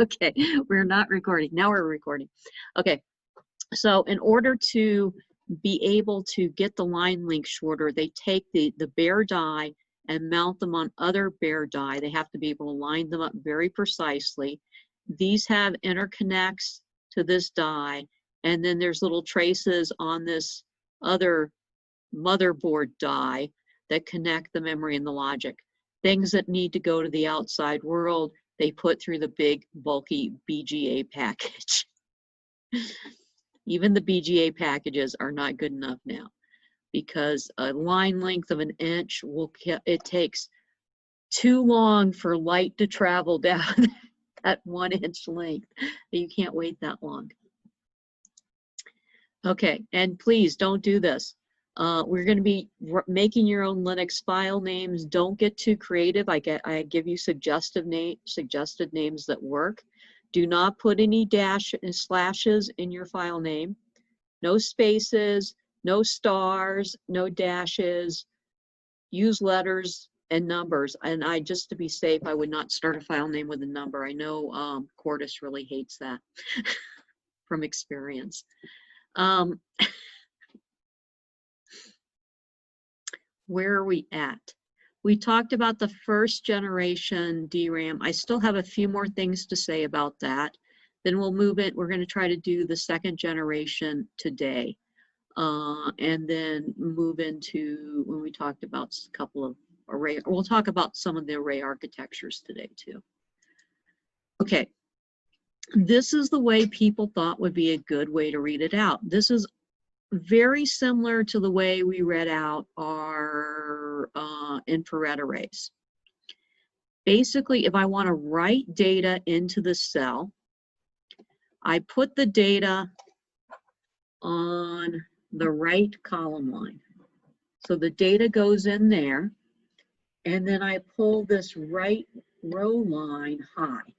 Okay, we're not recording. Now we're recording. Okay, so in order to be able to get the line length shorter, they take the bare die and mount them on other bare die. They have to be able to line them up very precisely. These have interconnects to this die, and then there's little traces on this other motherboard die that connect the memory and the logic. Things that need to go to the outside world, they put through the big, bulky BGA package. Even the BGA packages are not good enough now, because a line length of 1 inch it takes too long for light to travel down that 1 inch length. You can't wait that long. Okay, and please don't do this. We're going to be making your own Linux file names. Don't get too creative. I give you suggested names that work. Do not put any dash and slashes in your file name. No spaces, no stars, no dashes. Use letters and numbers. And just to be safe, I would not start a file name with a number. I know Cordis really hates that from experience. Where are we at? We talked about the first generation DRAM. I still have a few more things to say about that. Then we'll move it. We're going to try to do the second generation today. And then move into when we talked about a couple of array. We'll talk about some of the array architectures today too. Okay. This is the way people thought would be a good way to read it out. This is very similar to the way we read out our infrared arrays. Basically, if I want to write data into the cell, I put the data on the right column line. So the data goes in there, and then I pull this right row line high.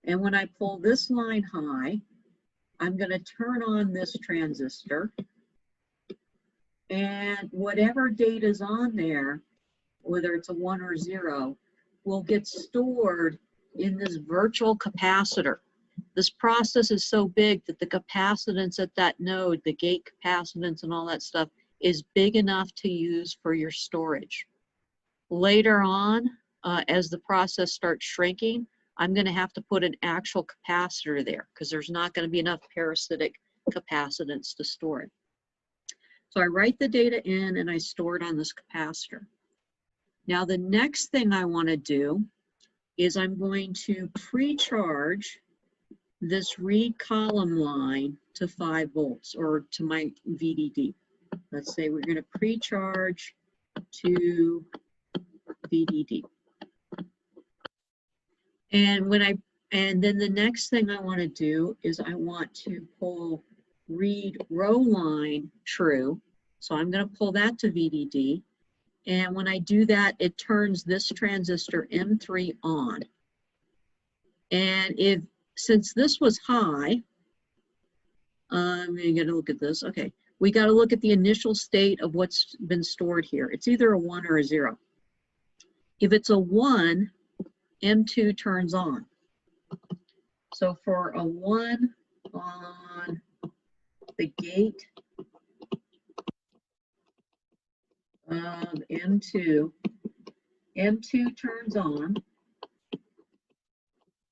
And when I pull this line high, I'm going to turn on this transistor, and whatever data is on there, whether it's a 1 or 0, will get stored in this virtual capacitor. This process is so big that the capacitance at that node, the gate capacitance and all that stuff, is big enough to use for your storage. Later on, as the process starts shrinking, I'm going to have to put an actual capacitor there because there's not going to be enough parasitic capacitance to store it. So I write the data in and I store it on this capacitor. Now the next thing I want to do is I'm going to pre-charge this read column line to 5 volts or to my VDD. Let's say we're going to pre-charge to VDD. And then the next thing I want to do is I want to pull read row line true. So I'm going to pull that to VDD. And when I do that, it turns this transistor M3 on. And since this was high, I'm going to look at this. Okay, we got to look at the initial state of what's been stored here. It's either a 1 or a 0. If it's a 1, M2 turns on. So for a 1 on the gate of M2, M2 turns on.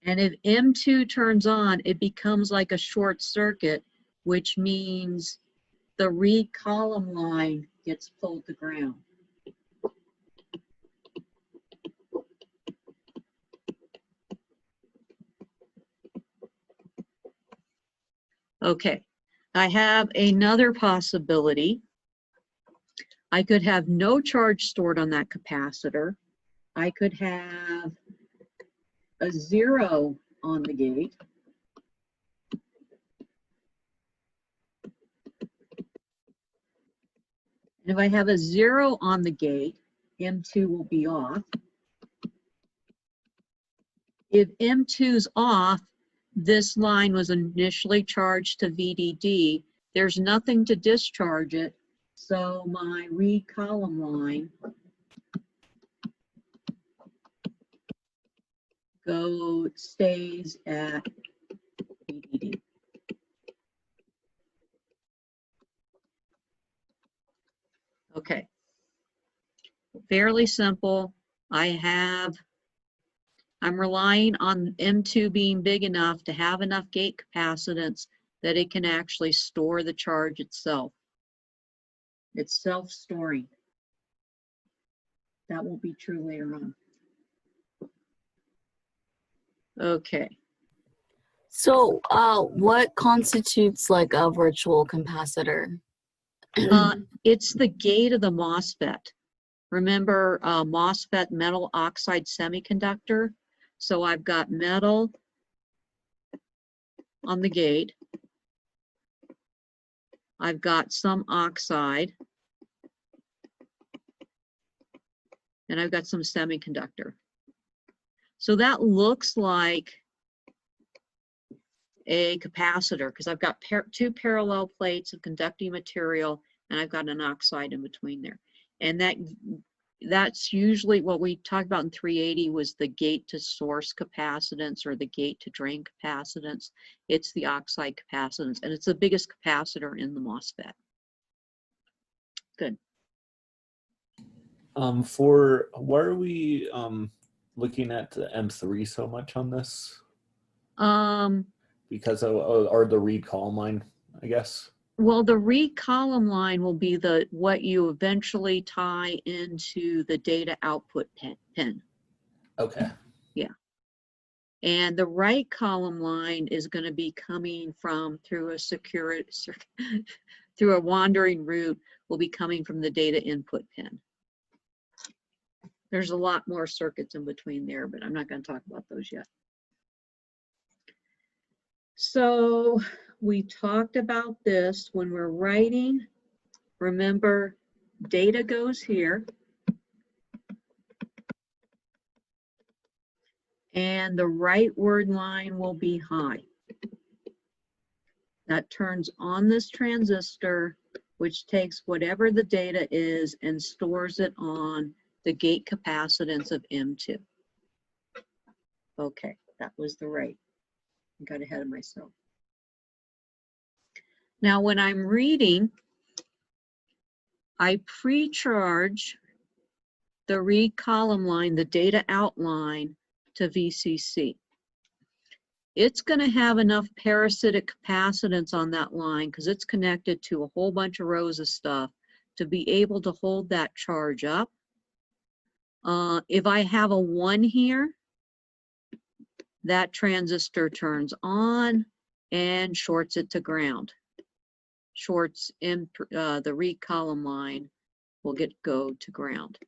And if M2 turns on, it becomes like a short circuit, which means the read column line gets pulled to ground. Okay, I have another possibility. I could have no charge stored on that capacitor. I could have a 0 on the gate. And if I have a 0 on the gate, M2 will be off. If M2's off, this line was initially charged to VDD. There's nothing to discharge it, so my read column line stays at VDD. Okay, fairly simple. I'm relying on M2 being big enough to have enough gate capacitance that it can actually store the charge itself. It's self-storing. That won't be true later on. Okay. So what constitutes like a virtual capacitor? It's the gate of the MOSFET. Remember MOSFET, metal oxide semiconductor? So I've got metal on the gate. I've got some oxide. And I've got some semiconductor. So that looks like a capacitor because I've got two parallel plates of conducting material and I've got an oxide in between there. And that's usually what we talked about in 380 was the gate to source capacitance or the gate to drain capacitance. It's the oxide capacitance and it's the biggest capacitor in the MOSFET. Good. Why are we looking at the M3 so much on this? Because of the read column line, I guess. Well, the read column line will be what you eventually tie into the data output pin. Okay. Yeah. And the write column line is going to be coming from through a wandering route will be coming from the data input pin. There's a lot more circuits in between there, but I'm not going to talk about those yet. So we talked about this when we're writing. Remember, data goes here. And the write word line will be high. That turns on this transistor, which takes whatever the data is and stores it on the gate capacitance of M2. Okay, that was the write. I got ahead of myself. Now, when I'm reading, I pre-charge the read column line, the data outline, to VCC. It's going to have enough parasitic capacitance on that line because it's connected to a whole bunch of rows of stuff to be able to hold that charge up. If I have a 1 here, that transistor turns on and shorts it to ground. Shorts in the read column line will go to ground.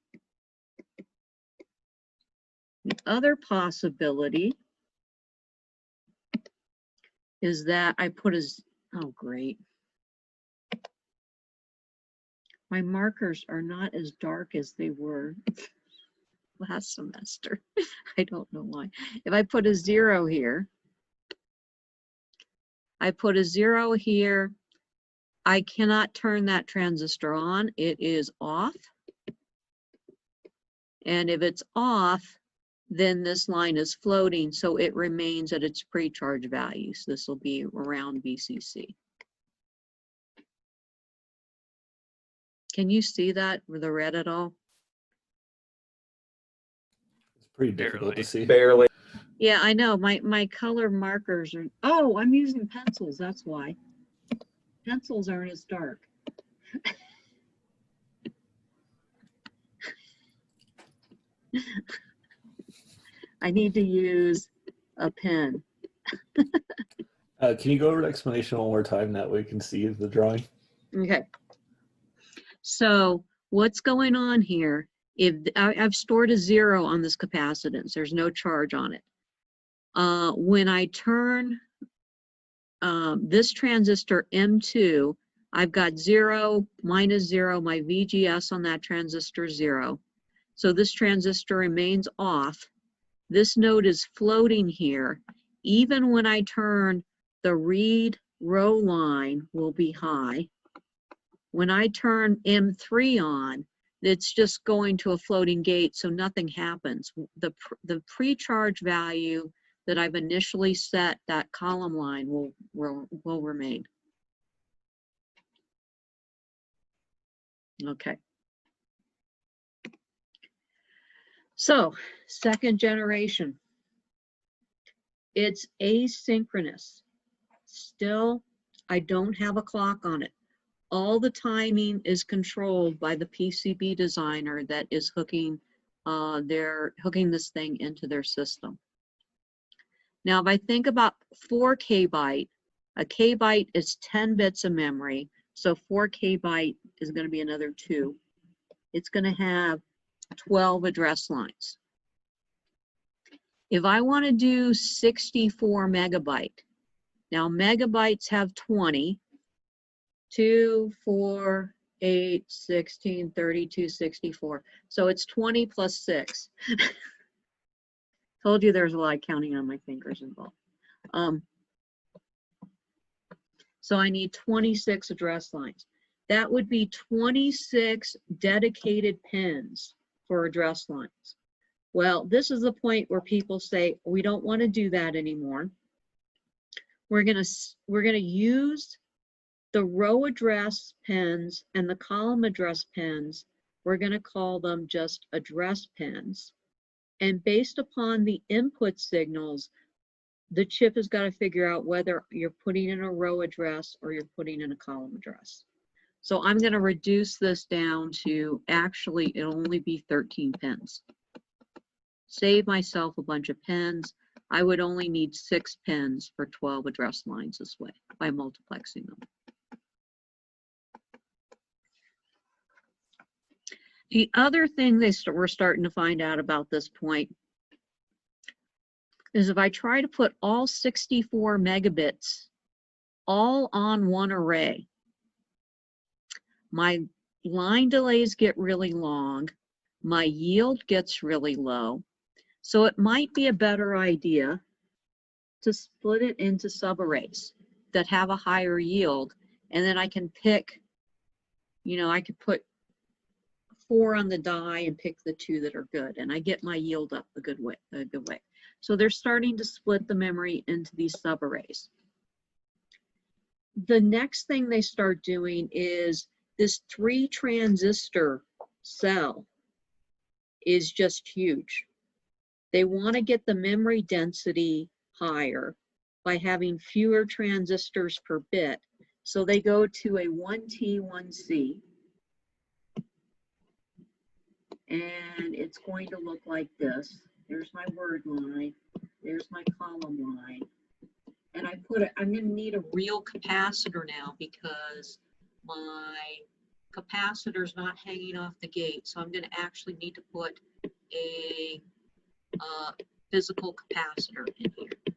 The other possibility is that I put oh great. My markers are not as dark as they were last semester. I don't know why. If I put a 0 here, I put a 0 here, I cannot turn that transistor on. It is off. And if it's off, then this line is floating, so it remains at its pre-charge value. So this will be around VCC. Can you see that with the red at all? It's pretty difficult to see. Barely. Yeah, I know. My color markers are, oh, I'm using pencils, that's why. Pencils aren't as dark. I need to use a pen. Can you go over the explanation one more time? That way we can see the drawing. Okay. So what's going on here? If I've stored a 0 on this capacitance, there's no charge on it. When I turn this transistor M2, I've got 0, minus 0, my VGS on that transistor 0. So this transistor remains off. This node is floating here. Even when I turn the read row line will be high. When I turn M3 on, it's just going to a floating gate, so nothing happens. The pre-charge value that I've initially set, that column line will remain. Okay. So, second generation. It's asynchronous. Still, I don't have a clock on it. All the timing is controlled by the PCB designer that is hooking this thing into their system. Now, if I think about 4 kbyte, a kbyte is 10 bits of memory, so 4 kbyte is going to be another 2. It's going to have 12 address lines. If I want to do 64 megabyte, now megabytes have 20, 2, 4, 8, 16, 32, 64. So it's 20 plus 6. Told you there's a lot of counting on my fingers involved. So I need 26 address lines. That would be 26 dedicated pins for address lines. Well, this is the point where people say, we don't want to do that anymore. We're gonna use the row address pins and the column address pins. We're gonna call them just address pins. And based upon the input signals, the chip has got to figure out whether you're putting in a row address or you're putting in a column address. So I'm going to reduce this down to, actually, it'll only be 13 pins. Save myself a bunch of pins. I would only need 6 pins for 12 address lines this way by multiplexing them. The other thing we're starting to find out about this point is if I try to put all 64 megabits all on one array, my line delays get really long, my yield gets really low, so it might be a better idea to split it into subarrays that have a higher yield, and then I can pick, I could put 4 on the die and pick the 2 that are good, and I get my yield up a good way. So they're starting to split the memory into these subarrays. The next thing they start doing is this 3 transistor cell is just huge. They want to get the memory density higher by having fewer transistors per bit. So they go to a 1T, 1C. And it's going to look like this. There's my word line. There's my column line. And I'm going to need a real capacitor now because my capacitor's not hanging off the gate. So I'm going to actually need to put a physical capacitor in here.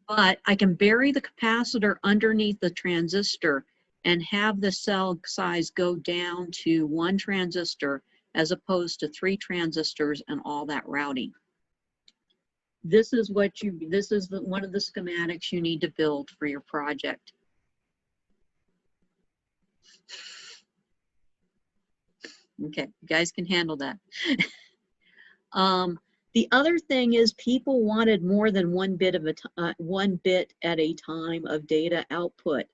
But I can bury the capacitor underneath the transistor and have the cell size go down to 1 transistor as opposed to 3 transistors and all that routing. This is one of the schematics you need to build for your project. Okay, you guys can handle that. The other thing is people wanted more than 1 bit at a time of data output.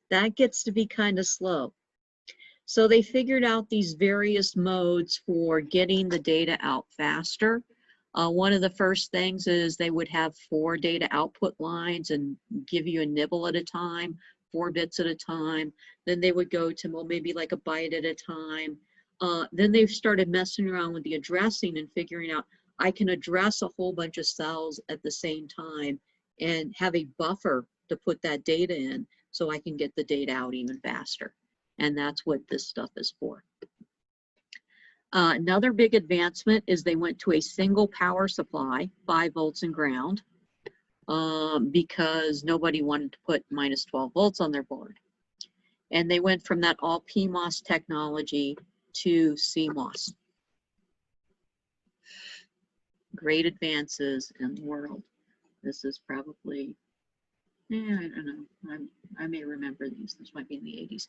That gets to be kind of slow. So they figured out these various modes for getting the data out faster. One of the first things is they would have 4 data output lines and give you a nibble at a time, 4 bits at a time. Then they would go to, well, maybe like a byte at a time. Then they've started messing around with the addressing and figuring out I can address a whole bunch of cells at the same time and have a buffer to put that data in so I can get the data out even faster. And that's what this stuff is for. Another big advancement is they went to a single power supply, 5 volts and ground, because nobody wanted to put minus 12 volts on their board. And they went from that all PMOS technology to CMOS. Great advances in the world. This is probably, I don't know, I may remember these. This might be in the 80s.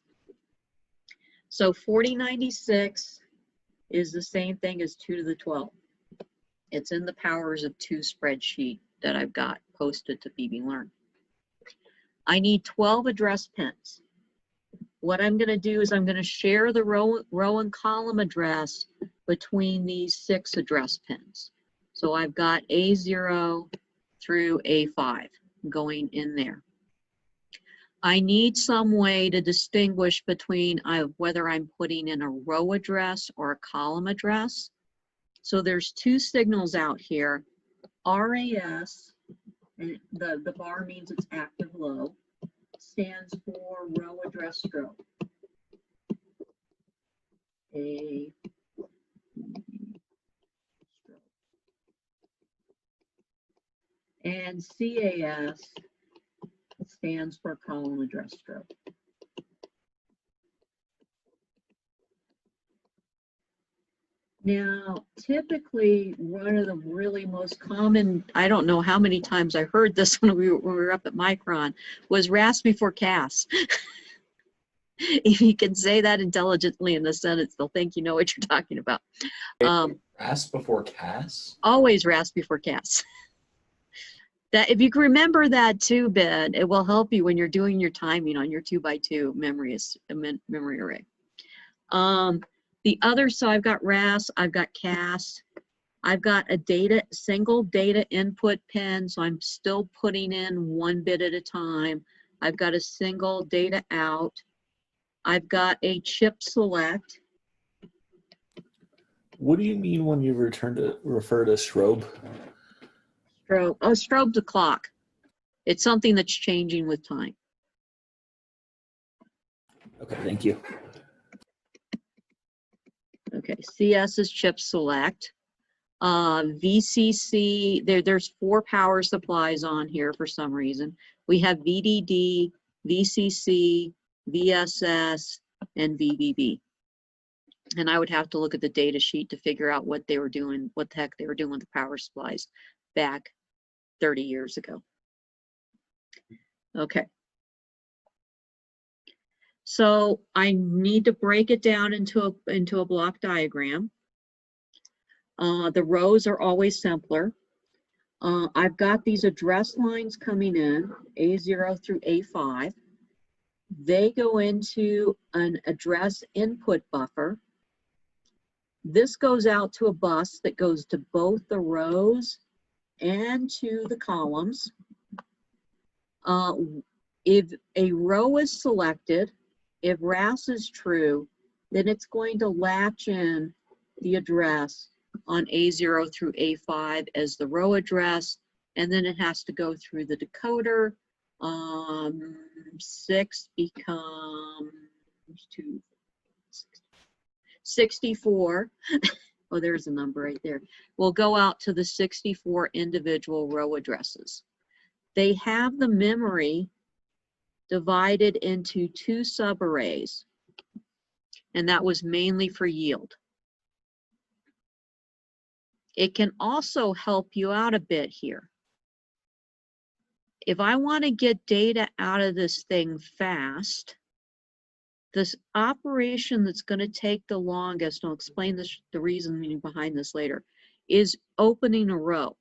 So 4096 is the same thing as 2 to the 12. It's in the powers of 2 spreadsheet that I've got posted to BB Learn. I need 12 address pins. What I'm going to do is I'm going to share the row and column address between these 6 address pins. So I've got A0 through A5 going in there. I need some way to distinguish between whether I'm putting in a row address or a column address. So there's 2 signals out here. RAS, and the bar means it's active low, stands for row address stroke. A stroke. And CAS stands for column address stroke. Now, typically, one of the really most common, I don't know how many times I heard this when we were up at Micron, was RAS before CAS. If you can say that intelligently in a sentence, they'll think you know what you're talking about. RAS before CAS? Always RAS before CAS. That, if you can remember that too, Ben, it will help you when you're doing your timing on your 2x2 memory array. The other, so I've got RAS, I've got CAS, I've got a single data input pin, so I'm still putting in 1 bit at a time. I've got a single data out. I've got a chip select. What do you mean when you refer to strobe? Strobe, oh, strobe's a clock. It's something that's changing with time. Okay, thank you. Okay, CS is chip select. VCC, there's 4 power supplies on here for some reason. We have VDD, VCC, VSS, and VBB. And I would have to look at the data sheet to figure out what they were doing, what the heck they were doing with the power supplies back 30 years ago. Okay. So I need to break it down into a block diagram. The rows are always simpler. I've got these address lines coming in, A0 through A5. They go into an address input buffer. This goes out to a bus that goes to both the rows and to the columns. If a row is selected, if RAS is true, then it's going to latch in the address on A0 through A5 as the row address, and then it has to go through the decoder. 6 becomes 64. Oh, there's a number right there. We'll go out to the 64 individual row addresses. They have the memory divided into 2 subarrays, and that was mainly for yield. It can also help you out a bit here. If I want to get data out of this thing fast, this operation that's going to take the longest, and I'll explain this, the reasoning behind this later, is opening a row.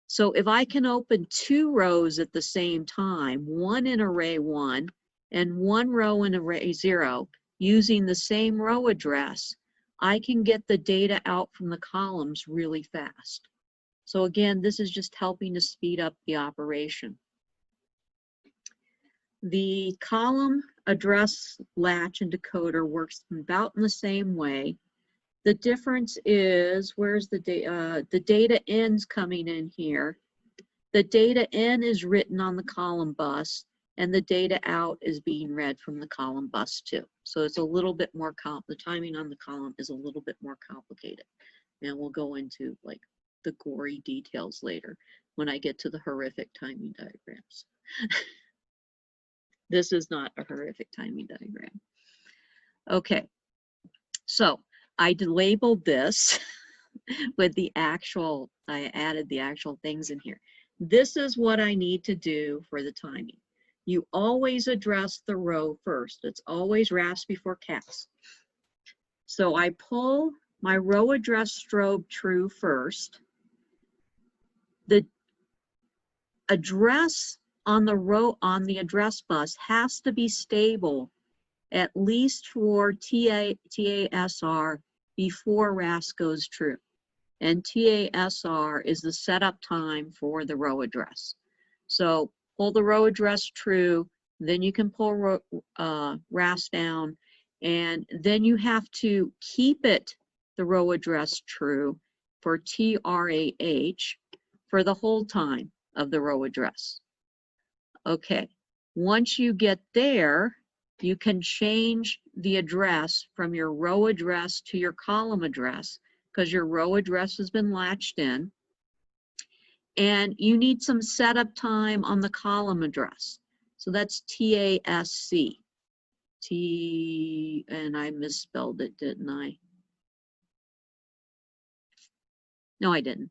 So if I can open 2 rows at the same time, one in array 1 and 1 row in array 0, using the same row address, I can get the data out from the columns really fast. So again, this is just helping to speed up the operation. The column address latch and decoder works about in the same way. The difference is, where's the data? The data in's coming in here. The data in is written on the column bus, and the data out is being read from the column bus too. So it's a little bit more, the timing on the column is a little bit more complicated. And we'll go into like the gory details later when I get to the horrific timing diagrams. This is not a horrific timing diagram. Okay, so I labeled this with the actual, I added the actual things in here. This is what I need to do for the timing. you always address the row first. It's always RAS before CAS. So I pull my row address strobe true first. The address on the row on the address bus has to be stable at least for TASR before RAS goes true. And TASR is the setup time for the row address. So pull the row address true, then you can pull RAS down, and then you have to keep it, the row address true, for TRAH for the whole time of the row address. Okay, once you get there, you can change the address from your row address to your column address because your row address has been latched in. And you need some setup time on the column address. So that's TASC. And I misspelled it, didn't I? No, I didn't.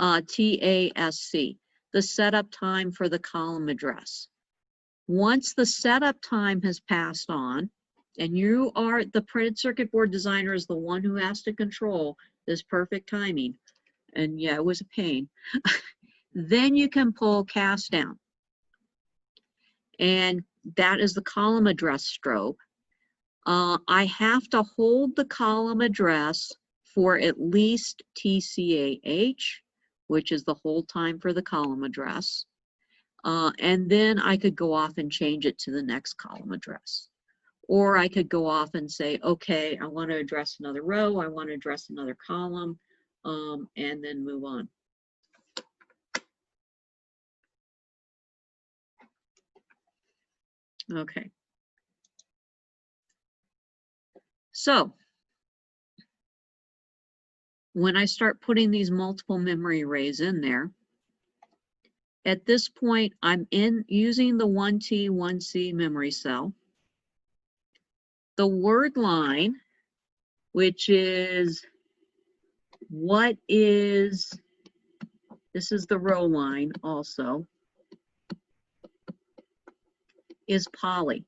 TASC, the setup time for the column address. Once the setup time has passed on, and you are, the printed circuit board designer is the one who has to control this perfect timing. And yeah, it was a pain. Then you can pull CAS down. And that is the column address strobe. I have to hold the column address for at least TCAH, which is the hold time for the column address. And then I could go off and change it to the next column address. Or I could go off and say, okay, I want to address another row, I want to address another column, and then move on. Okay. So when I start putting these multiple memory arrays in there, at this point, I'm using the 1T, 1C memory cell. The word line, which is this is the row line also, is poly,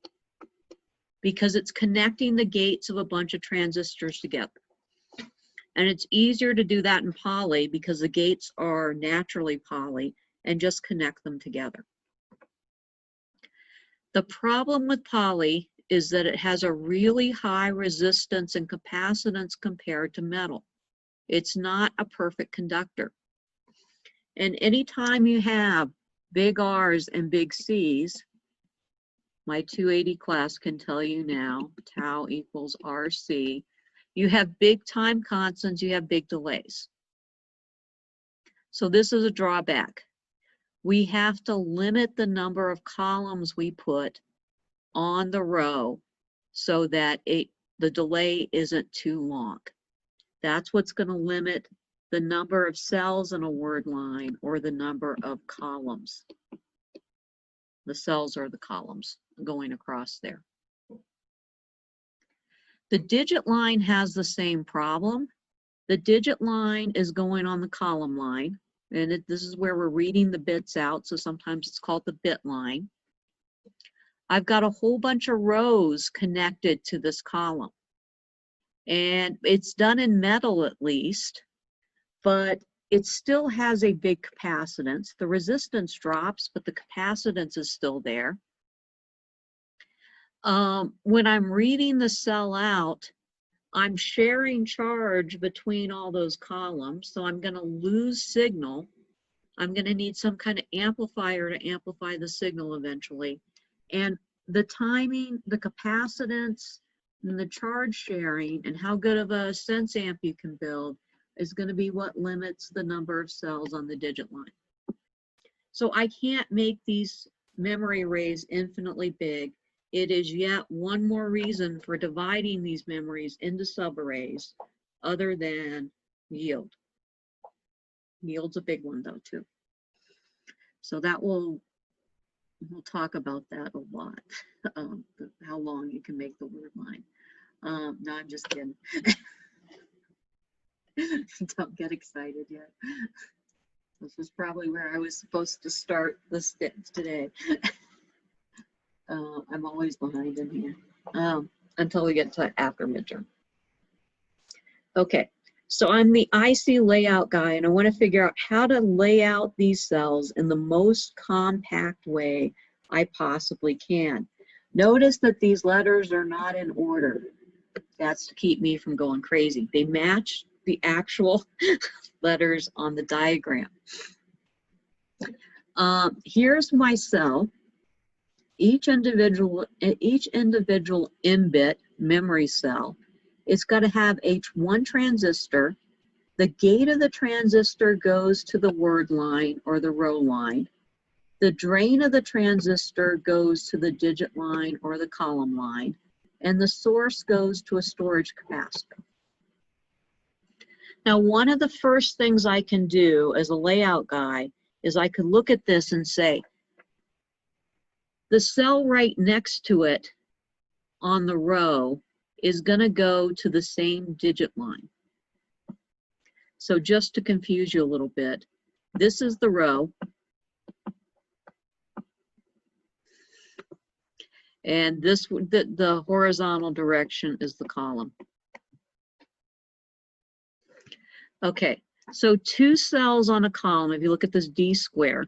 because it's connecting the gates of a bunch of transistors together. And it's easier to do that in poly because the gates are naturally poly and just connect them together. The problem with poly is that it has a really high resistance and capacitance compared to metal. It's not a perfect conductor. And anytime you have big R's and big C's, my 280 class can tell you now, tau equals RC, you have big time constants, you have big delays. So this is a drawback. We have to limit the number of columns we put on the row so that the delay isn't too long. That's what's going to limit the number of cells in a word line or the number of columns. The cells are the columns going across there. The digit line has the same problem. The digit line is going on the column line, and this is where we're reading the bits out, so sometimes it's called the bit line. I've got a whole bunch of rows connected to this column, and it's done in metal at least, but it still has a big capacitance. The resistance drops, but the capacitance is still there. When I'm reading the cell out, I'm sharing charge between all those columns, so I'm going to lose signal. I'm going to need some kind of amplifier to amplify the signal eventually. And the timing, the capacitance, and the charge sharing, and how good of a sense amp you can build is going to be what limits the number of cells on the digit line. So I can't make these memory arrays infinitely big. It is yet one more reason for dividing these memories into subarrays other than yield. Yield's a big one though too. So that we'll talk about that a lot, how long you can make the word line. No, I'm just kidding. Don't get excited yet. This was probably where I was supposed to start this today. I'm always behind in here until we get to after midterm. Okay, so I'm the IC layout guy, and I want to figure out how to lay out these cells in the most compact way I possibly can. Notice that these letters are not in order. That's to keep me from going crazy. They match the actual letters on the diagram. Here's my cell. Each individual mbit memory cell, it's got to have H1 transistor. The gate of the transistor goes to the word line or the row line. The drain of the transistor goes to the digit line or the column line. And the source goes to a storage capacitor. Now, one of the first things I can do as a layout guy is I could look at this and say, the cell right next to it on the row is going to go to the same digit line. So just to confuse you a little bit, this is the row. And this, the horizontal direction is the column. Okay, so two cells on a column, if you look at this D square,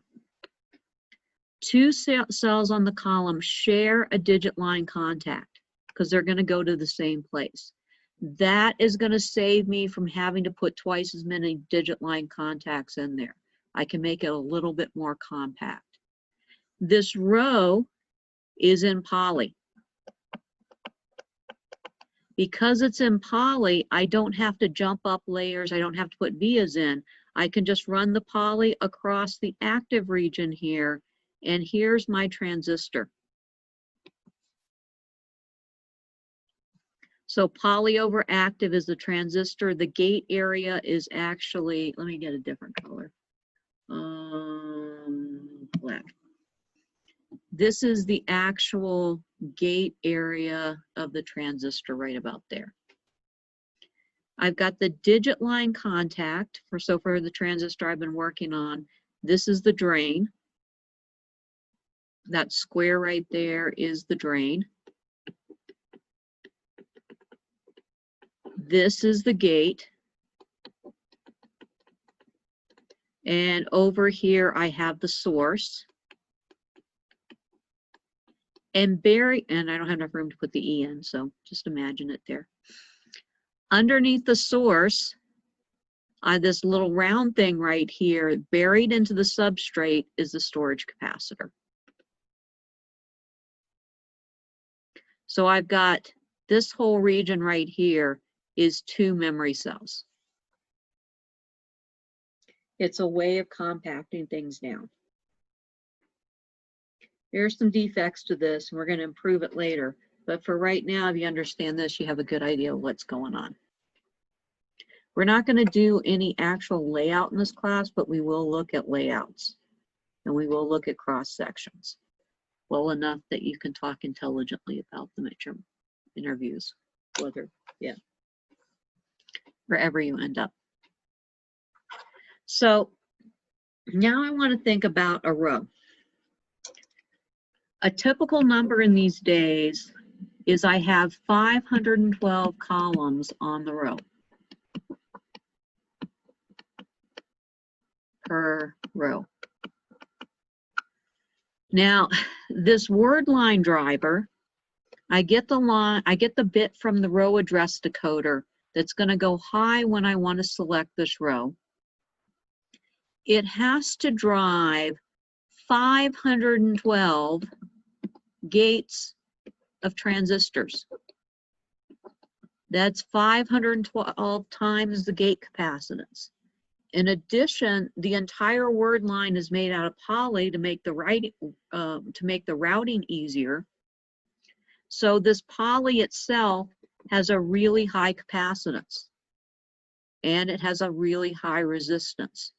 two cells on the column share a digit line contact because they're going to go to the same place. That is going to save me from having to put twice as many digit line contacts in there. I can make it a little bit more compact. This row is in poly. Because it's in poly, I don't have to jump up layers. I don't have to put vias in. I can just run the poly across the active region here, and here's my transistor. So poly over active is the transistor. The gate area is actually, let me get a different color. Black. This is the actual gate area of the transistor right about there. I've got the digit line contact for the transistor I've been working on. This is the drain. That square right there is the drain. This is the gate. And over here I have the source. And I don't have enough room to put the E in, so just imagine it there. Underneath the source, this little round thing right here, buried into the substrate, is the storage capacitor. So I've got this whole region right here is two memory cells. It's a way of compacting things down. There's some defects to this, and we're going to improve it later. But for right now, if you understand this, you have a good idea of what's going on. We're not going to do any actual layout in this class, but we will look at layouts. And we will look at cross sections. Well enough that you can talk intelligently about them at your interviews, wherever you end up. So now I want to think about a row. A typical number in these days is I have 512 columns on the row per row. Now, this word line driver, I get the bit from the row address decoder that's going to go high when I want to select this row. It has to drive 512 gates of transistors. That's 512 times the gate capacitance. In addition, the entire word line is made out of poly to make the routing easier. So this poly itself has a really high capacitance, and it has a really high resistance.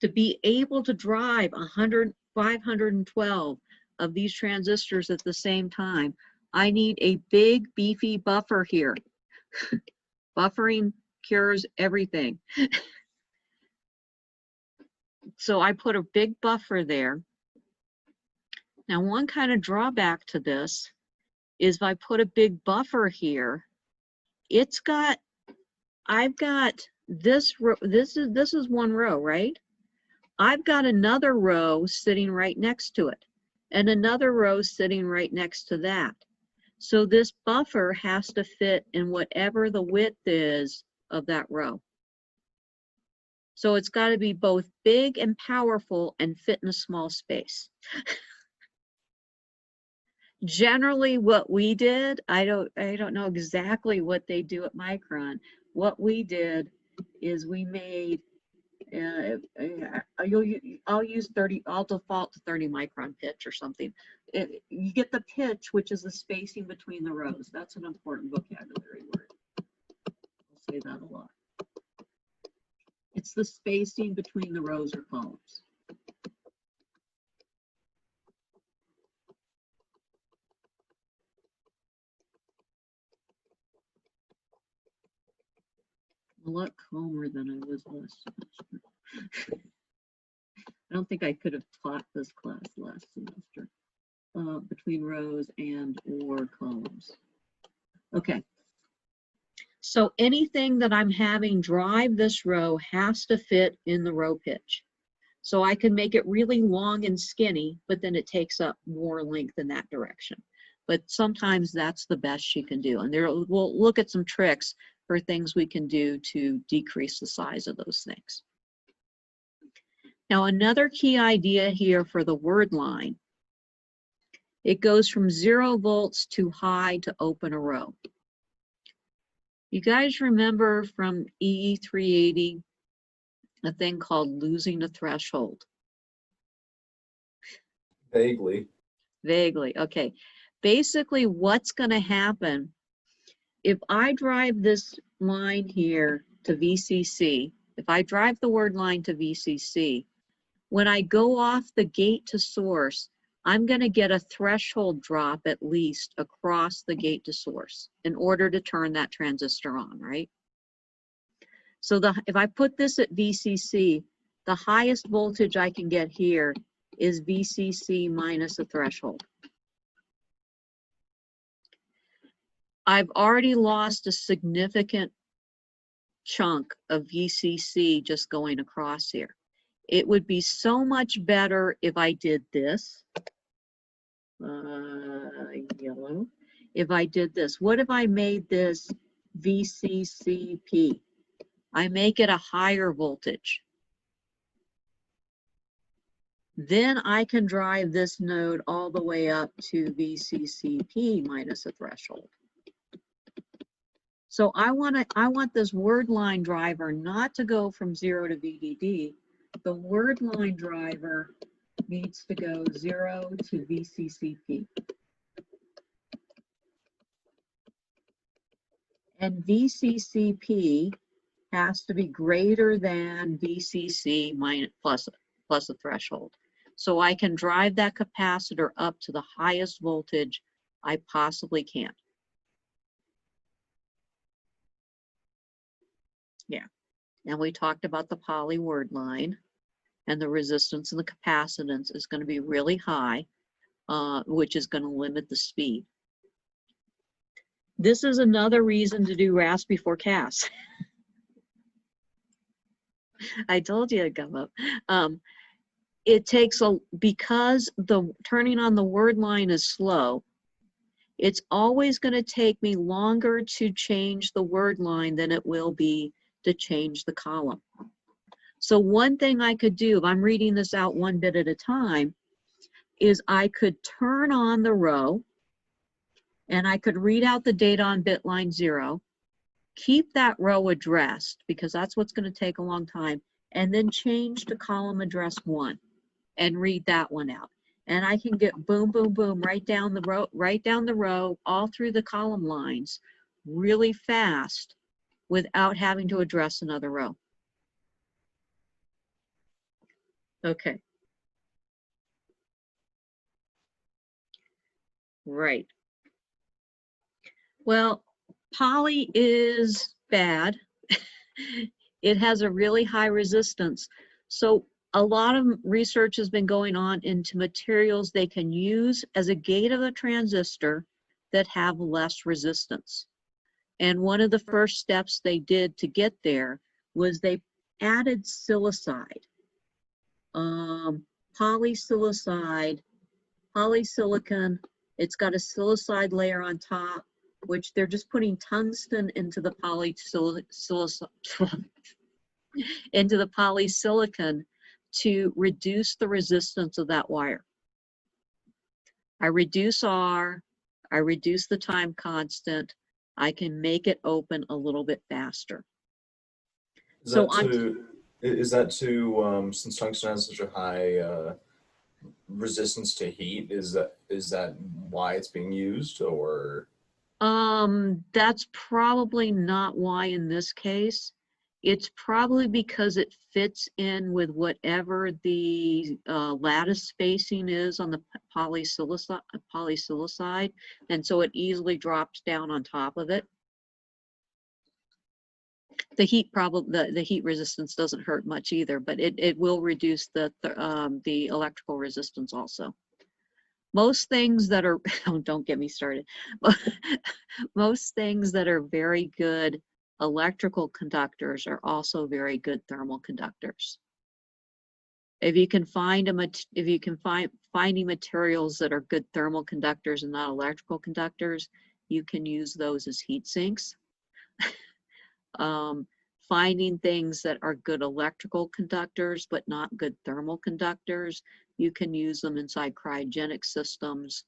To be able to drive 512 of these transistors at the same time, I need a big beefy buffer here. Buffering cures everything. So I put a big buffer there. Now, one kind of drawback to this is if I put a big buffer here, I've got this row, this is one row, right? I've got another row sitting right next to it and another row sitting right next to that. So this buffer has to fit in whatever the width is of that row. So it's got to be both big and powerful and fit in a small space. Generally what we did, I don't know exactly what they do at Micron. What we did is we made I'll use 30, I'll default to 30 micron pitch or something. You get the pitch, which is the spacing between the rows. That's an important vocabulary word. I'll say that a lot. It's the spacing between the rows or columns. I'm a lot calmer than I was last semester. I don't think I could have taught this class last semester. Between rows and or columns. Okay. So anything that I'm having drive this row has to fit in the row pitch. So I can make it really long and skinny, but then it takes up more length in that direction. But sometimes that's the best you can do. And we'll look at some tricks for things we can do to decrease the size of those things. Now, another key idea here for the word line, it goes from 0 volts to high to open a row. You guys remember from EE490 a thing called losing the threshold? Vaguely. Vaguely, okay. Basically, what's going to happen if I drive this line here to VCC, if I drive the word line to VCC, when I go off the gate to source, I'm going to get a threshold drop at least across the gate to source in order to turn that transistor on, right? So if I put this at VCC, the highest voltage I can get here is VCC minus a threshold. I've already lost a significant chunk of VCC just going across here. It would be so much better if I did this. Yellow. If I did this, what if I made this VCCP? I make it a higher voltage. Then I can drive this node all the way up to VCCP minus a threshold. So I want this word line driver not to go from 0 to VDD. The word line driver needs to go 0 to VCCP. And VCCP has to be greater than VCC plus a threshold. So I can drive that capacitor up to the highest voltage I possibly can. Yeah, and we talked about the poly word line, and the resistance and the capacitance is going to be really high, which is going to limit the speed. This is another reason to do RAS before CAS. I told you it'd come up. It takes because the turning on the word line is slow, it's always going to take me longer to change the word line than it will be to change the column. So one thing I could do, if I'm reading this out one bit at a time, is I could turn on the row and I could read out the data on bit line 0, keep that row addressed because that's what's going to take a long time, and then change to column address 1 and read that one out. And I can get boom, boom, boom right down the row, all through the column lines really fast without having to address another row. Okay. Right. Well, poly is bad. It has a really high resistance. So a lot of research has been going on into materials they can use as a gate of a transistor that have less resistance. And one of the first steps they did to get there was they added silicide, polysilicide, polysilicon. It's got a silicide layer on top, which they're just putting tungsten into the polysilicon to reduce the resistance of that wire. I reduce R, I reduce the time constant, I can make it open a little bit faster. Is So that to since tungsten has such a high resistance to heat? Is that why it's being used, or? That's probably not why in this case. It's probably because it fits in with whatever the lattice spacing is on the polysilicide, and so it easily drops down on top of it. The heat the heat resistance doesn't hurt much either, but it will reduce the electrical resistance also. Most things that are, oh, don't get me started. Most things that are very good electrical conductors are also very good thermal conductors. If you can find finding materials that are good thermal conductors and not electrical conductors, you can use those as heat sinks. Finding things that are good electrical conductors but not good thermal conductors, you can use them inside cryogenic systems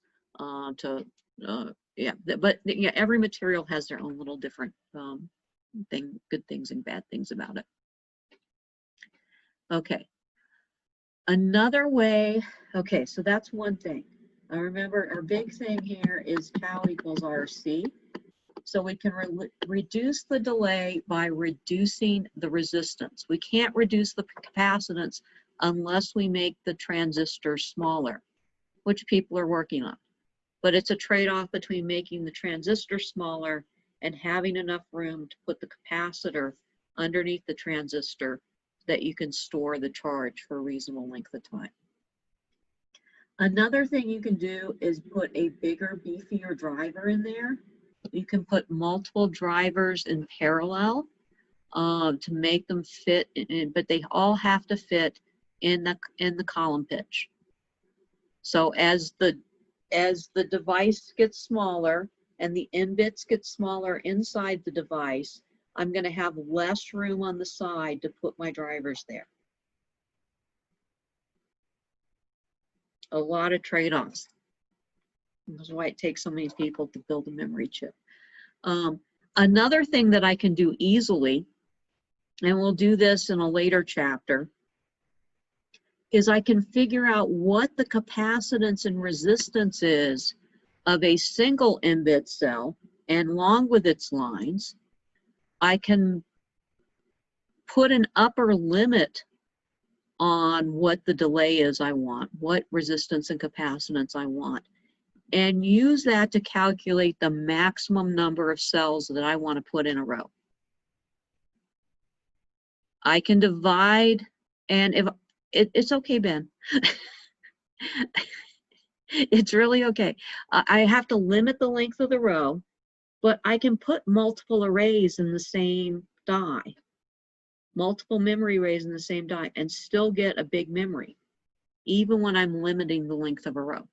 every material has their own little different good things and bad things about it. Okay, another way, okay, so that's one thing. Remember, our big thing here is tau equals RC. So we can reduce the delay by reducing the resistance. We can't reduce the capacitance unless we make the transistor smaller, which people are working on. But it's a trade-off between making the transistor smaller and having enough room to put the capacitor underneath the transistor that you can store the charge for a reasonable length of time. Another thing you can do is put a bigger, beefier driver in there. You can put multiple drivers in parallel to make them fit, but they all have to fit in the column pitch. So as the device gets smaller and the in bits get smaller inside the device, I'm going to have less room on the side to put my drivers there. A lot of trade-offs. That's why it takes so many people to build a memory chip. Another thing that I can do easily, and we'll do this in a later chapter, is I can figure out what the capacitance and resistance is of a single in-bit cell, and along with its lines, I can put an upper limit on what the delay is I want, what resistance and capacitance I want, and use that to calculate the maximum number of cells that I want to put in a row. I can divide, and if it's okay, Ben. It's really okay. I have to limit the length of the row, but I can put multiple arrays in the same die, multiple memory arrays in the same die, and still get a big memory, even when I'm limiting the length of a row.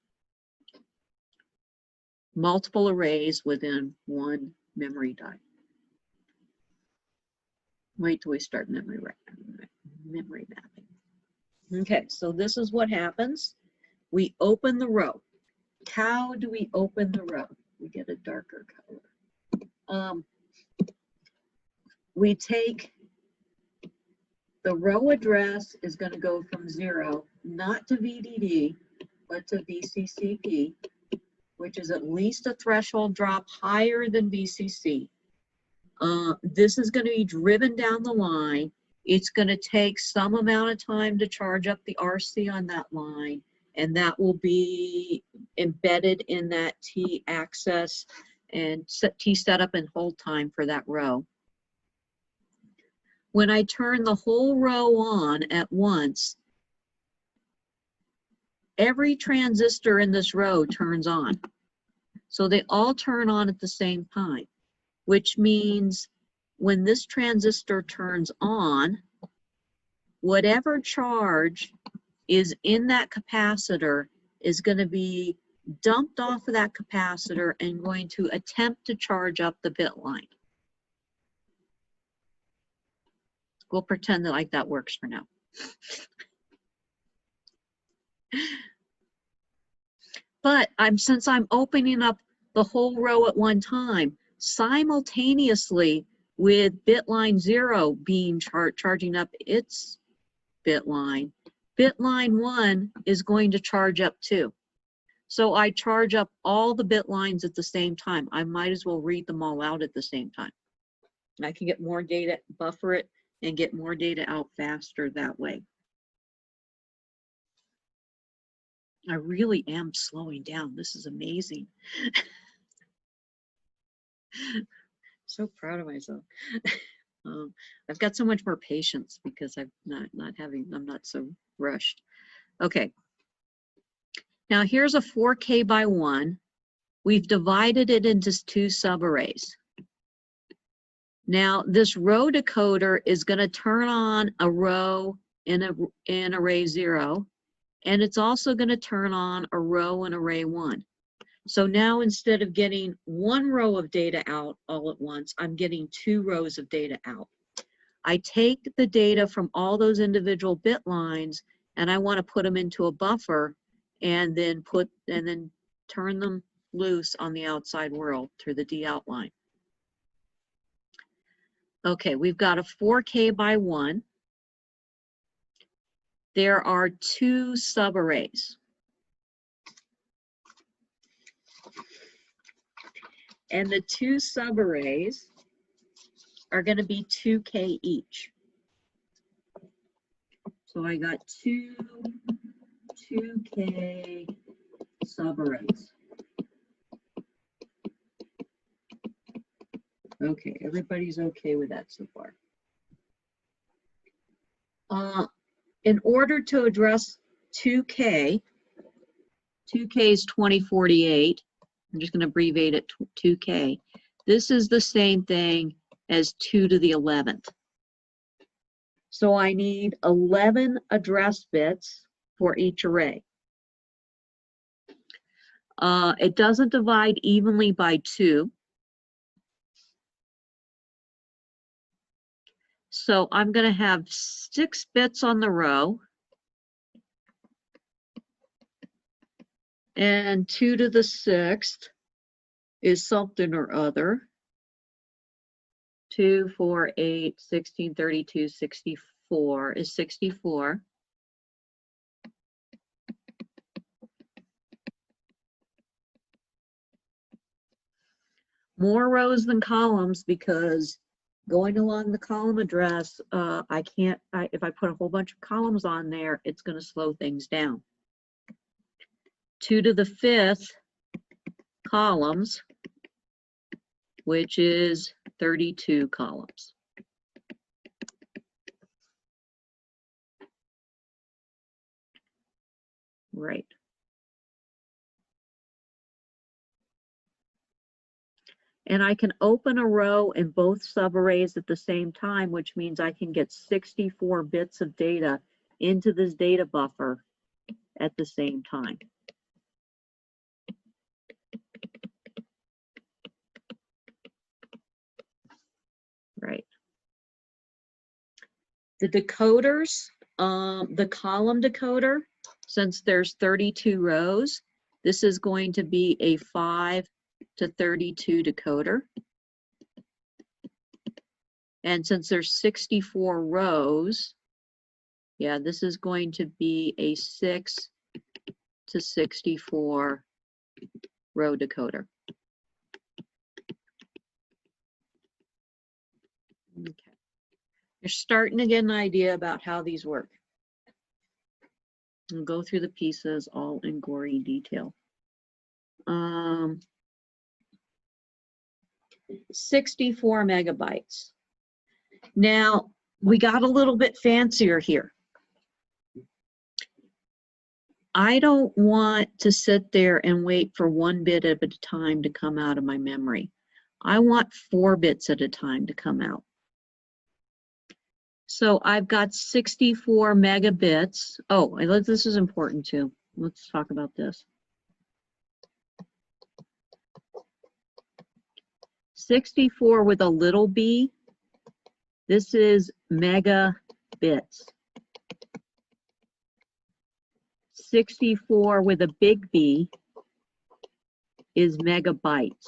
Multiple arrays within one memory die. Wait till we start memory mapping. Okay, so this is what happens. We open the row. How do we open the row? We get a darker color. We take the row address is going to go from 0, not to VDD, but to VCCP, which is at least a threshold drop higher than VCC. This is going to be driven down the line. It's going to take some amount of time to charge up the RC on that line, and that will be embedded in that T access and T setup and hold time for that row. When I turn the whole row on at once, every transistor in this row turns on. So they all turn on at the same time, which means when this transistor turns on, whatever charge is in that capacitor is going to be dumped off of that capacitor and going to attempt to charge up the bit line. We'll pretend that like that works for now. But since I'm opening up the whole row at one time, simultaneously with bit line 0 being charging up its bit line 1 is going to charge up too. So I charge up all the bit lines at the same time. I might as well read them all out at the same time. I can get more data, buffer it, and get more data out faster that way. I really am slowing down. This is amazing. So proud of myself. I've got so much more patience because I'm not so rushed. Okay. Now here's a 4K by 1. We've divided it into 2 subarrays. Now this row decoder is going to turn on a row in array 0, and it's also going to turn on a row in array 1. So now instead of getting 1 row of data out all at once, I'm getting 2 rows of data out. I take the data from all those individual bit lines and I want to put them into a buffer and then turn them loose on the outside world through the D outline. Okay, we've got a 4K by 1. There are 2 subarrays. And the 2 subarrays are going to be 2K each. So I got 2K subarrays. Okay, everybody's okay with that so far. In order to address 2K, 2K is 2048. I'm just going to abbreviate it 2K. This is the same thing as 2 to the 11th. So I need 11 address bits for each array. It doesn't divide evenly by 2. So I'm going to have 6 bits on the row. And 2 to the 6th is something or other. 2, 4, 8, 16, 32, 64 is 64. More rows than columns because going along the column address, if I put a whole bunch of columns on there, it's going to slow things down. 2 to the 5th columns, which is 32 columns. Right. And I can open a row in both subarrays at the same time, which means I can get 64 bits of data into this data buffer at the same time. Right. The decoders, the column decoder, since there's 32 rows, this is going to be a 5 to 32 decoder. And since there's 64 rows, yeah, this is going to be a 6 to 64 row decoder. Okay. You're starting to get an idea about how these work. I'll go through the pieces all in gory detail. 64 megabytes. Now, we got a little bit fancier here. I don't want to sit there and wait for 1 bit at a time to come out of my memory. I want 4 bits at a time to come out. So I've got 64 megabits. Oh, this is important too. Let's talk about this. 64 with a little b, this is megabits. 64 with a big B is megabytes.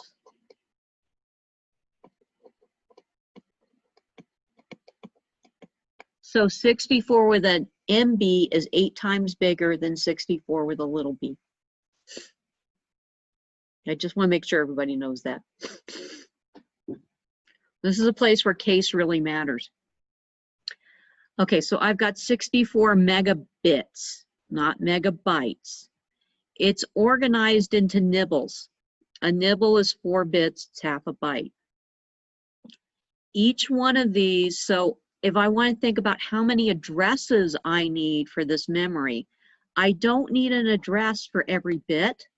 So 64 with an MB is 8 times bigger than 64 with a little b. I just want to make sure everybody knows that. This is a place where case really matters. Okay, so I've got 64 megabits, not megabytes. It's organized into nibbles. A nibble is 4 bits, it's half a byte. Each one of these, so if I want to think about how many addresses I need for this memory, I don't need an address for every bit.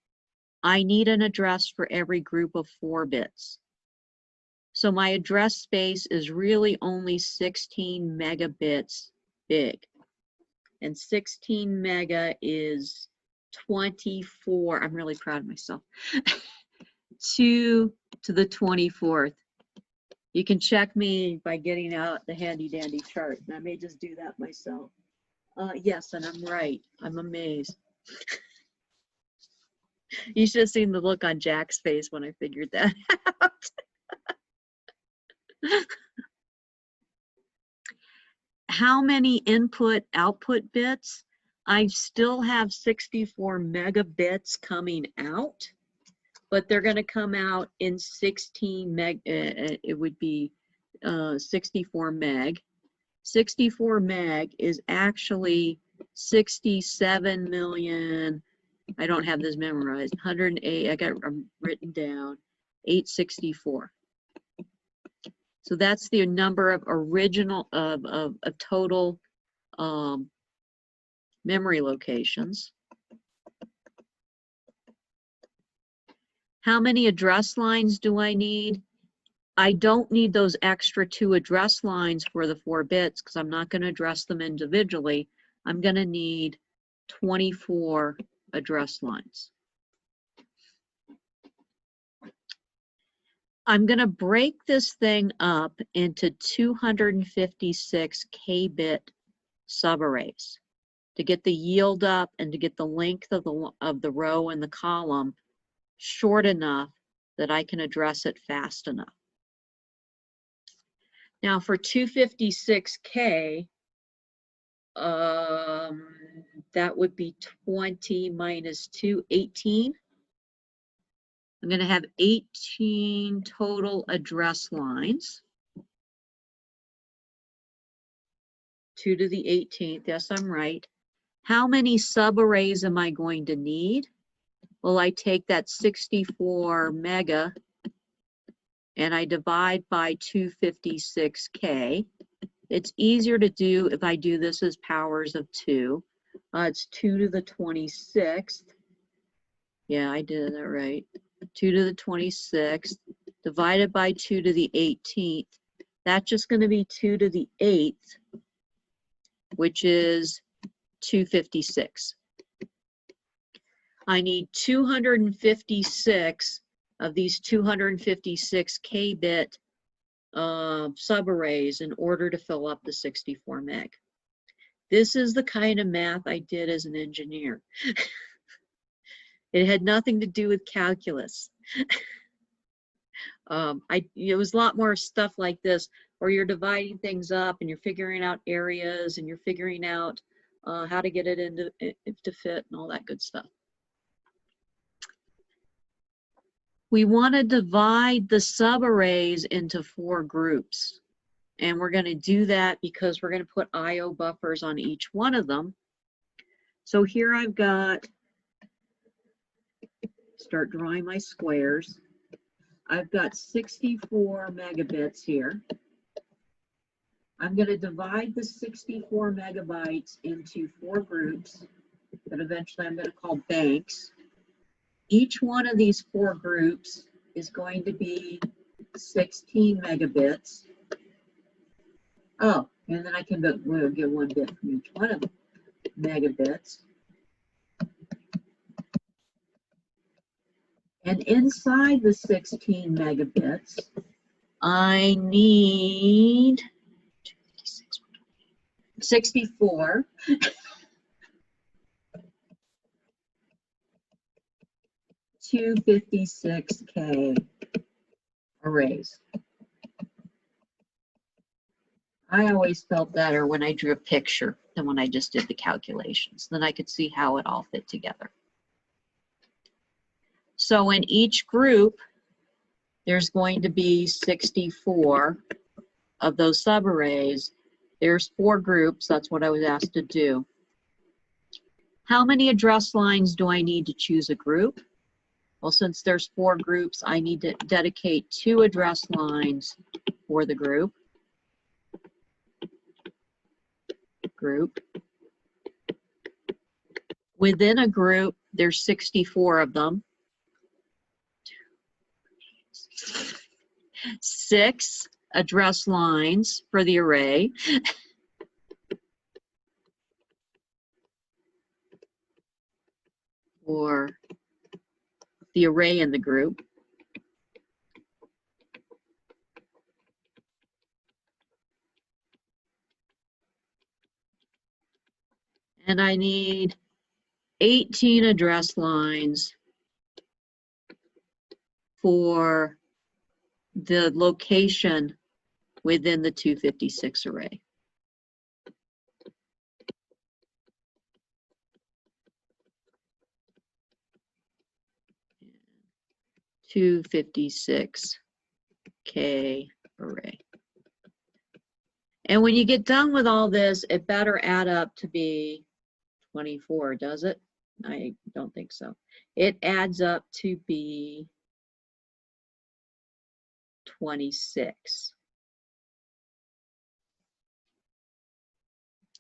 I need an address for every group of 4 bits. So my address space is really only 16 megabits big. And 16 mega is 24, I'm really proud of myself, 2 to the 24th. You can check me by getting out the handy dandy chart. And I may just do that myself. Yes, and I'm right. I'm amazed. You should have seen the look on Jack's face when I figured that out. How many input output bits? I still have 64 megabits coming out, but they're going to come out in 16 meg. It would be 64 meg. 64 meg is actually 67 million. I don't have this memorized. 108. I got written down. 864. So that's the number of original of total memory locations. How many address lines do I need? I don't need those extra 2 address lines for the 4 bits because I'm not going to address them individually. I'm going to need 24 address lines. I'm going to break this thing up into 256 k-bit subarrays to get the yield up and to get the length of the row and the column short enough that I can address it fast enough. Now for 256K, that would be 20 minus 2, 18. I'm going to have 18 total address lines. 2 to the 18th, yes, I'm right. How many subarrays am I going to need? Well, I take that 64 mega and I divide by 256K. It's easier to do if I do this as powers of 2. It's 2 to the 26th. Yeah, I did that right. 2 to the 26th divided by 2 to the 18th. That's just going to be 2 to the 8th, which is 256. I need 256 of these 256 k-bit subarrays in order to fill up the 64 meg. This is the kind of math I did as an engineer. It had nothing to do with calculus. It was a lot more stuff like this, where you're dividing things up and you're figuring out areas and you're figuring out how to get it into to fit and all that good stuff. We want to divide the subarrays into 4 groups. And we're going to do that because we're going to put I/O buffers on each one of them. So here I've got, start drawing my squares. I've got 64 megabits here. I'm going to divide the 64 megabytes into 4 groups. but eventually I'm going to call banks. Each one of these 4 groups is going to be 16 megabits. Oh, and then I can we'll get 1 bit from each one of them, megabits. And inside the 16 megabits, I need 64 256K arrays. I always felt better when I drew a picture than when I just did the calculations. Then I could see how it all fit together. So in each group, there's going to be 64 of those subarrays. There's 4 groups. That's what I was asked to do. How many address lines do I need to choose a group? Well, since there's 4 groups, I need to dedicate 2 address lines for the group. Within a group, there's 64 of them. 6 address lines for the array. Or the array in the group. And I need 18 address lines for the location within the 256 array. $256K array. And when you get done with all this, it better add up to be 24, does it? I don't think so. It adds up to be 26.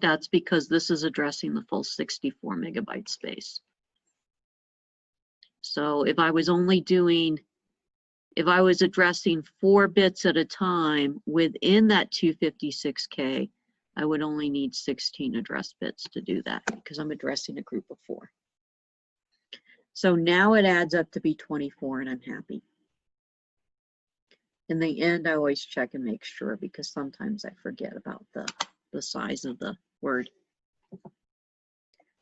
That's because this is addressing the full 64 megabyte space. So if I was addressing 4 bits at a time within that 256K, I would only need 16 address bits to do that because I'm addressing a group of 4. So now it adds up to be 24 and I'm happy. In the end, I always check and make sure because sometimes I forget about the size of the word.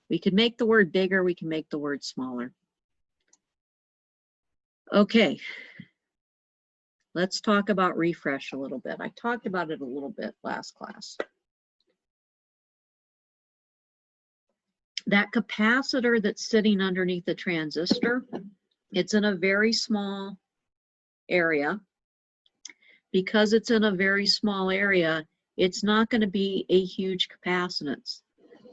We can make the word bigger, we can make the word smaller. Okay, let's talk about refresh a little bit. I talked about it a little bit last class. That capacitor that's sitting underneath the transistor, it's in a very small area. Because it's in a very small area, it's not going to be a huge capacitance.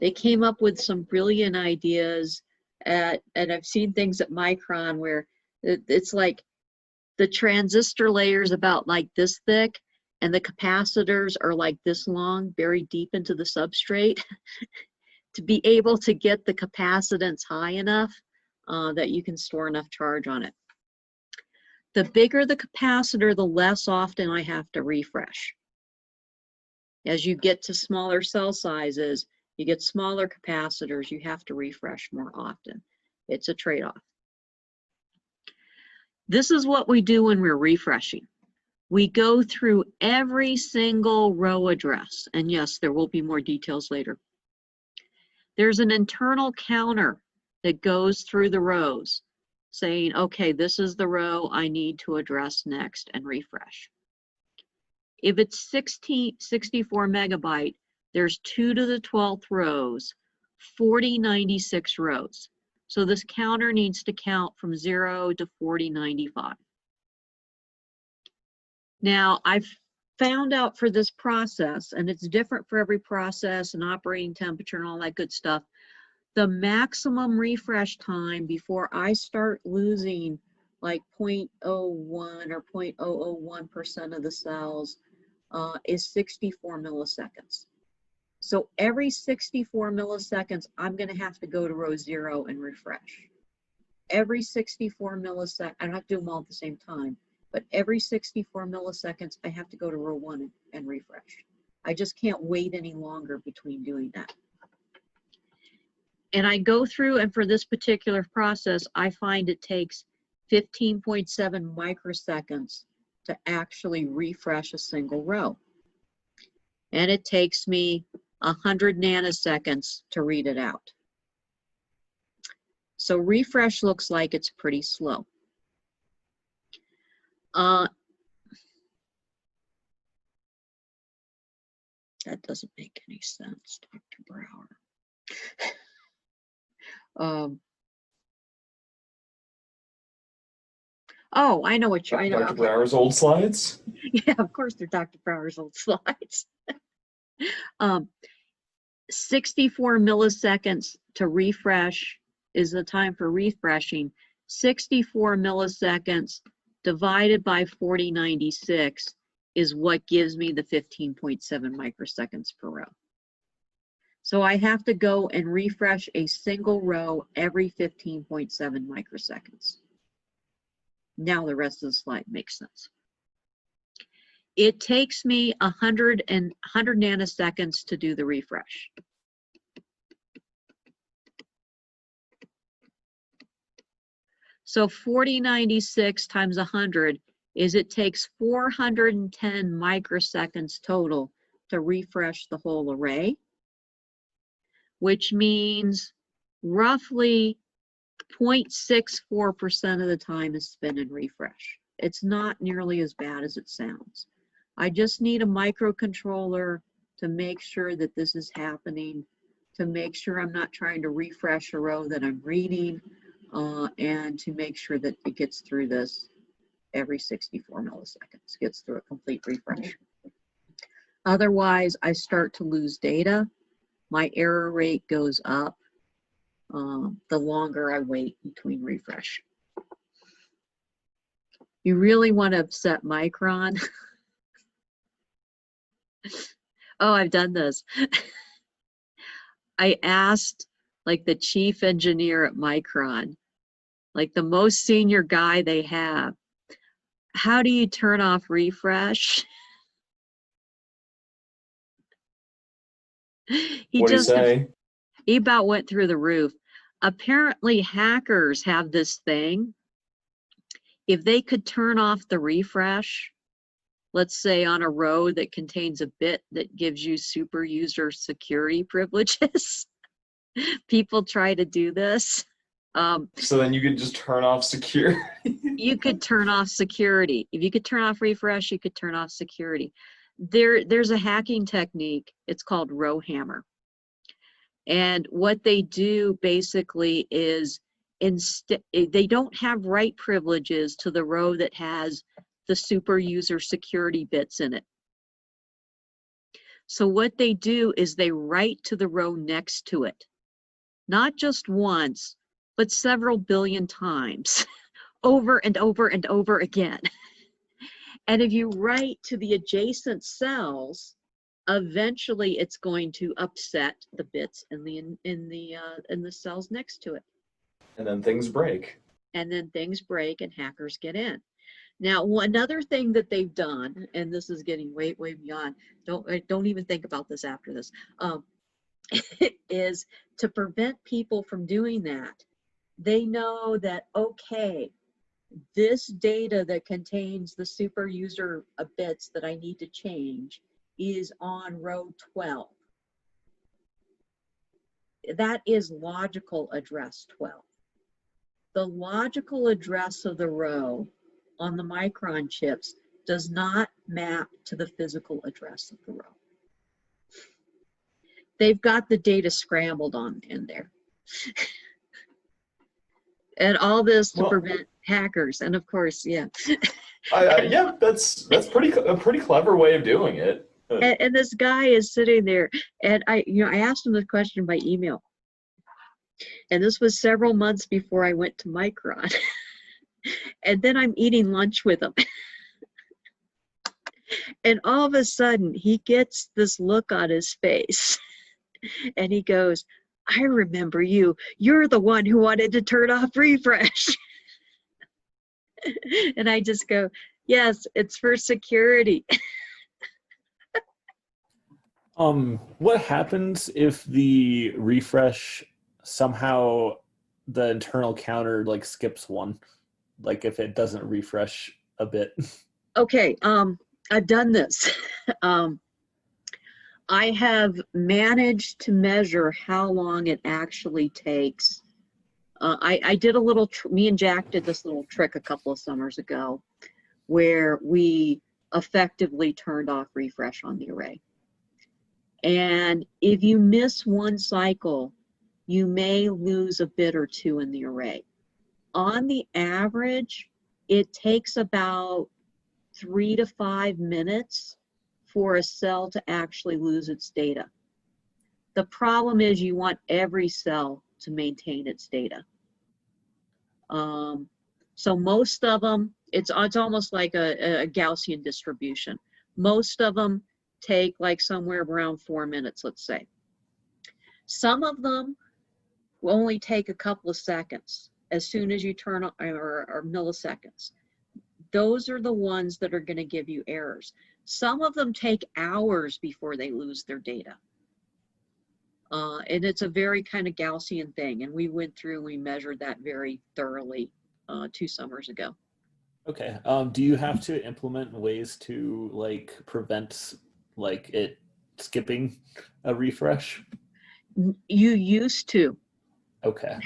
They came up with some brilliant ideas and I've seen things at Micron where it's like the transistor layer's about like this thick and the capacitors are like this long, buried deep into the substrate to be able to get the capacitance high enough that you can store enough charge on it. The bigger the capacitor, the less often I have to refresh. As you get to smaller cell sizes, you get smaller capacitors, you have to refresh more often. It's a trade-off. This is what we do when we're refreshing. We go through every single row address, and yes, there will be more details later. There's an internal counter that goes through the rows, saying, okay, this is the row I need to address next and refresh. If it's 64 megabyte, there's 2 to the 12th rows, 4096 rows. So this counter needs to count from 0 to 4095. Now, I've found out for this process, and it's different for every process and operating temperature and all that good stuff, the maximum refresh time before I start losing like 0.01 or 0.001% of the cells is 64 milliseconds. So every 64 milliseconds, I'm going to have to go to row 0 and refresh. Every 64 milliseconds, I don't have to do them all at the same time, but every 64 milliseconds, I have to go to row 1 and refresh. I just can't wait any longer between doing that. And I go through, and for this particular process, I find it takes 15.7 microseconds to actually refresh a single row. And it takes me 100 nanoseconds to read it out. So refresh looks like it's pretty slow. That doesn't make any sense, Dr. Brower. Oh, I know what you're. I know. Dr. Brower's old slides? Yeah, of course they're Dr. Brower's old slides. 64 milliseconds to refresh is the time for refreshing. 64 milliseconds divided by 4096 is what gives me the 15.7 microseconds per row. So I have to go and refresh a single row every 15.7 microseconds. Now the rest of the slide makes sense. It takes me 100 nanoseconds to do the refresh. So 4096 times 100 is it takes 410 microseconds total to refresh the whole array, which means roughly 0.64% of the time is spent in refresh. It's not nearly as bad as it sounds. I just need a microcontroller to make sure that this is happening, to make sure I'm not trying to refresh a row that I'm reading, and to make sure that it gets through this every 64 milliseconds, gets through a complete refresh. Otherwise, I start to lose data. My error rate goes up the longer I wait between refresh. You really want to upset Micron? Oh, I've done this. I asked like the chief engineer at Micron, like the most senior guy they have, how do you turn off refresh? What do you say? He about went through the roof. Apparently hackers have this thing. If they could turn off the refresh, let's say on a row that contains a bit that gives you super user security privileges, people try to do this. So then you could just turn off security. You could turn off security. If you could turn off refresh, you could turn off security. There's a hacking technique. It's called row hammer. And what they do basically is they don't have write privileges to the row that has the super user security bits in it. So what they do is they write to the row next to it, not just once, but several billion times, over and over and over again. And if you write to the adjacent cells, eventually it's going to upset the bits in the cells next to it. And then things break. And then things break and hackers get in. Now, another thing that they've done, and this is getting way, way beyond, don't even think about this after this, is to prevent people from doing that. They know that, okay, this data that contains the super user bits that I need to change is on row 12. That is logical address 12. The logical address of the row on the Micron chips does not map to the physical address of the row. They've got the data scrambled in there. And all this to prevent hackers. And of course, yeah. Yeah, that's a pretty clever way of doing it. And this guy is sitting there, and I asked him the question by email. And this was several months before I went to Micron. And then I'm eating lunch with him. And all of a sudden, he gets this look on his face. And he goes, I remember you. You're the one who wanted to turn off refresh. And I just go, yes, it's for security. What happens if the refresh somehow the internal counter like skips one? Like if it doesn't refresh a bit? Okay, I've done this. I have managed to measure how long it actually takes. I did a little, me and Jack did this little trick a couple of summers ago where we effectively turned off refresh on the array. And if you miss one cycle, you may lose a bit or two in the array. On the average, it takes about 3 to 5 minutes for a cell to actually lose its data. The problem is you want every cell to maintain its data. So most of them, it's almost like a Gaussian distribution. Most of them take like somewhere around 4 minutes, let's say. Some of them will only take a couple of seconds as soon as you turn on, or milliseconds. Those are the ones that are going to give you errors. Some of them take hours before they lose their data. And it's a very kind of Gaussian thing. And we went through and we measured that very thoroughly 2 summers ago. Okay. Do you have to implement ways to like prevent like it skipping a refresh? You used to. Okay.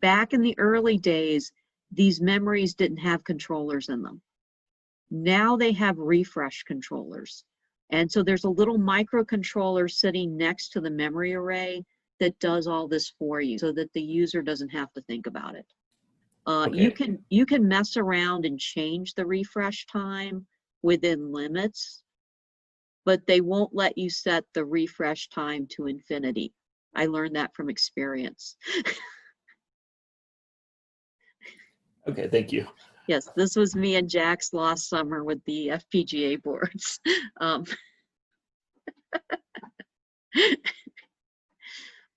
Back in the early days, these memories didn't have controllers in them. Now they have refresh controllers. And so there's a little microcontroller sitting next to the memory array that does all this for you so that the user doesn't have to think about it. Okay. You can mess around and change the refresh time within limits, but they won't let you set the refresh time to infinity. I learned that from experience. Okay, thank you. Yes, this was me and Jack's last summer with the FPGA boards.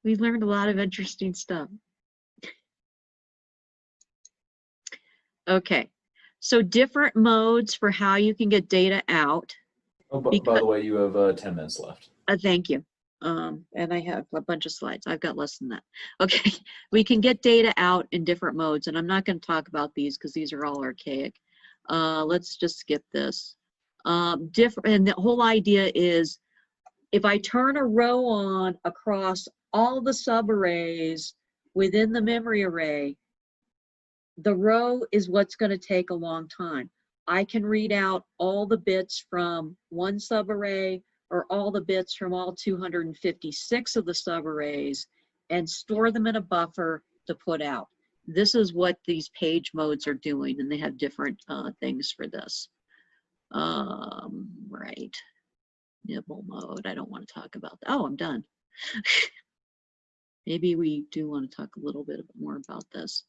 We learned a lot of interesting stuff. Okay, so different modes for how you can get data out. Oh, by the way, you have 10 minutes left. Thank you. And I have a bunch of slides. I've got less than that. Okay, we can get data out in different modes, and I'm not going to talk about these because these are all archaic. Let's just skip this. And the whole idea is if I turn a row on across all the subarrays within the memory array, the row is what's going to take a long time. I can read out all the bits from one subarray or all the bits from all 256 of the subarrays and store them in a buffer to put out. This is what these page modes are doing, and they have different things for this. Right. Nibble mode. I don't want to talk about that. Oh, I'm done. Maybe we do want to talk a little bit more about this.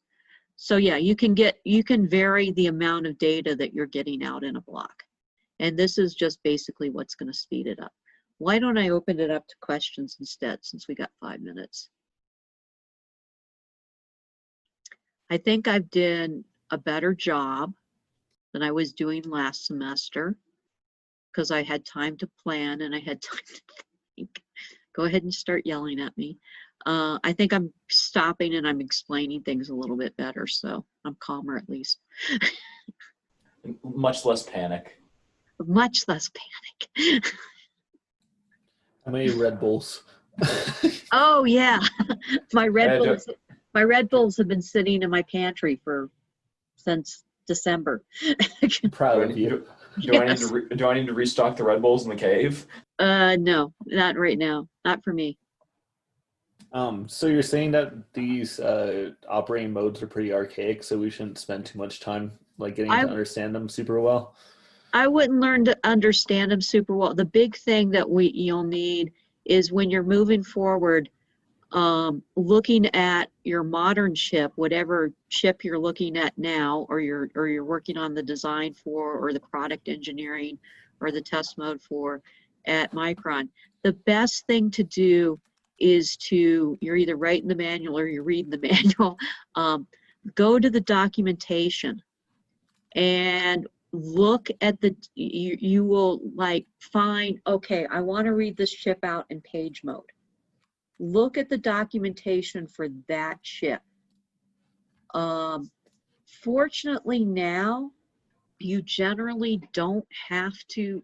So yeah, you can vary the amount of data that you're getting out in a block. And this is just basically what's going to speed it up. Why don't I open it up to questions instead, since we got 5 minutes? I think I've done a better job than I was doing last semester because I had time to plan and I had time to think. Go ahead and start yelling at me. I think I'm stopping and I'm explaining things a little bit better, so I'm calmer at least. Much less panic. Much less panic. How many Red Bulls? Oh yeah, my Red Bulls have been sitting in my pantry since December. Proud of you. Do I need to restock the Red Bulls in the cave? No, not right now. Not for me. So you're saying that these operating modes are pretty archaic, so we shouldn't spend too much time like getting to understand them super well? I wouldn't learn to understand them super well. The big thing that you'll need is when you're moving forward, looking at your modern chip, whatever chip you're looking at now, or you're working on the design for, or the product engineering, or the test mode for at Micron. The best thing to do is to, you're either writing the manual or you're reading the manual, go to the documentation and look at the, you will like find, okay, I want to read this chip out in page mode. Look at the documentation for that chip. Fortunately now, you generally don't have to,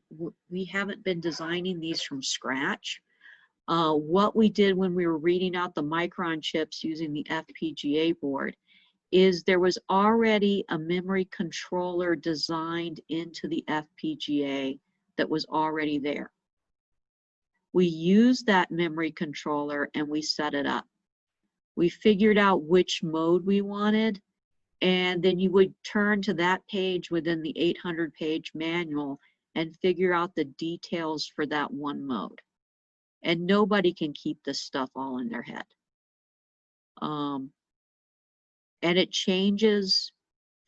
we haven't been designing these from scratch. What we did when we were reading out the Micron chips using the FPGA board is there was already a memory controller designed into the FPGA that was already there. We used that memory controller and we set it up. We figured out which mode we wanted, and then you would turn to that page within the 800-page manual and figure out the details for that one mode. And nobody can keep this stuff all in their head. And it changes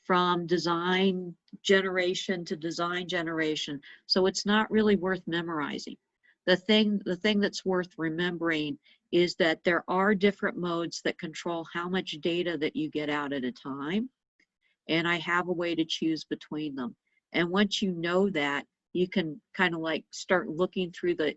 from design generation to design generation. So it's not really worth memorizing. The thing that's worth remembering is that there are different modes that control how much data that you get out at a time. And I have a way to choose between them. And once you know that, you can kind of like start looking through the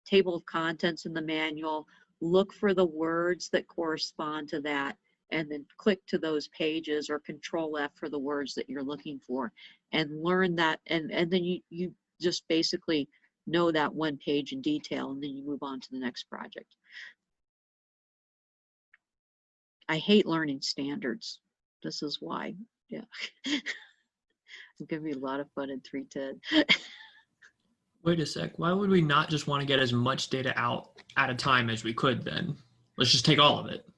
table of contents in the manual, look for the words that correspond to that, and then click to those pages or Control F for the words that you're looking for, and learn that. And then you just basically know that one page in detail, and then you move on to the next project. I hate learning standards. This is why, yeah. It's gonna be a lot of fun in 310. Wait a sec. Why would we not just want to get as much data out at a time as we could then? Let's just take all of it.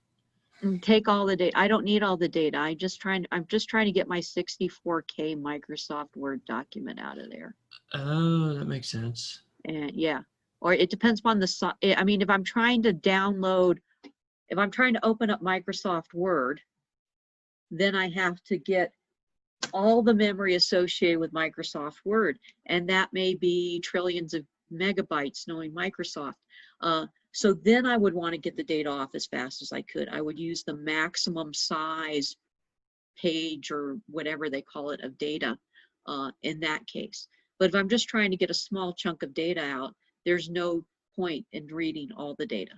And take all the data. I don't need all the data. I'm just trying to get my 64K Microsoft Word document out of there. Oh, that makes sense. And yeah, or it depends upon the, I mean, if I'm trying to download, if I'm trying to open up Microsoft Word, then I have to get all the memory associated with Microsoft Word. And that may be trillions of megabytes knowing Microsoft. So then I would want to get the data off as fast as I could. I would use the maximum size page or whatever they call it of data in that case. But if I'm just trying to get a small chunk of data out, there's no point in reading all the data.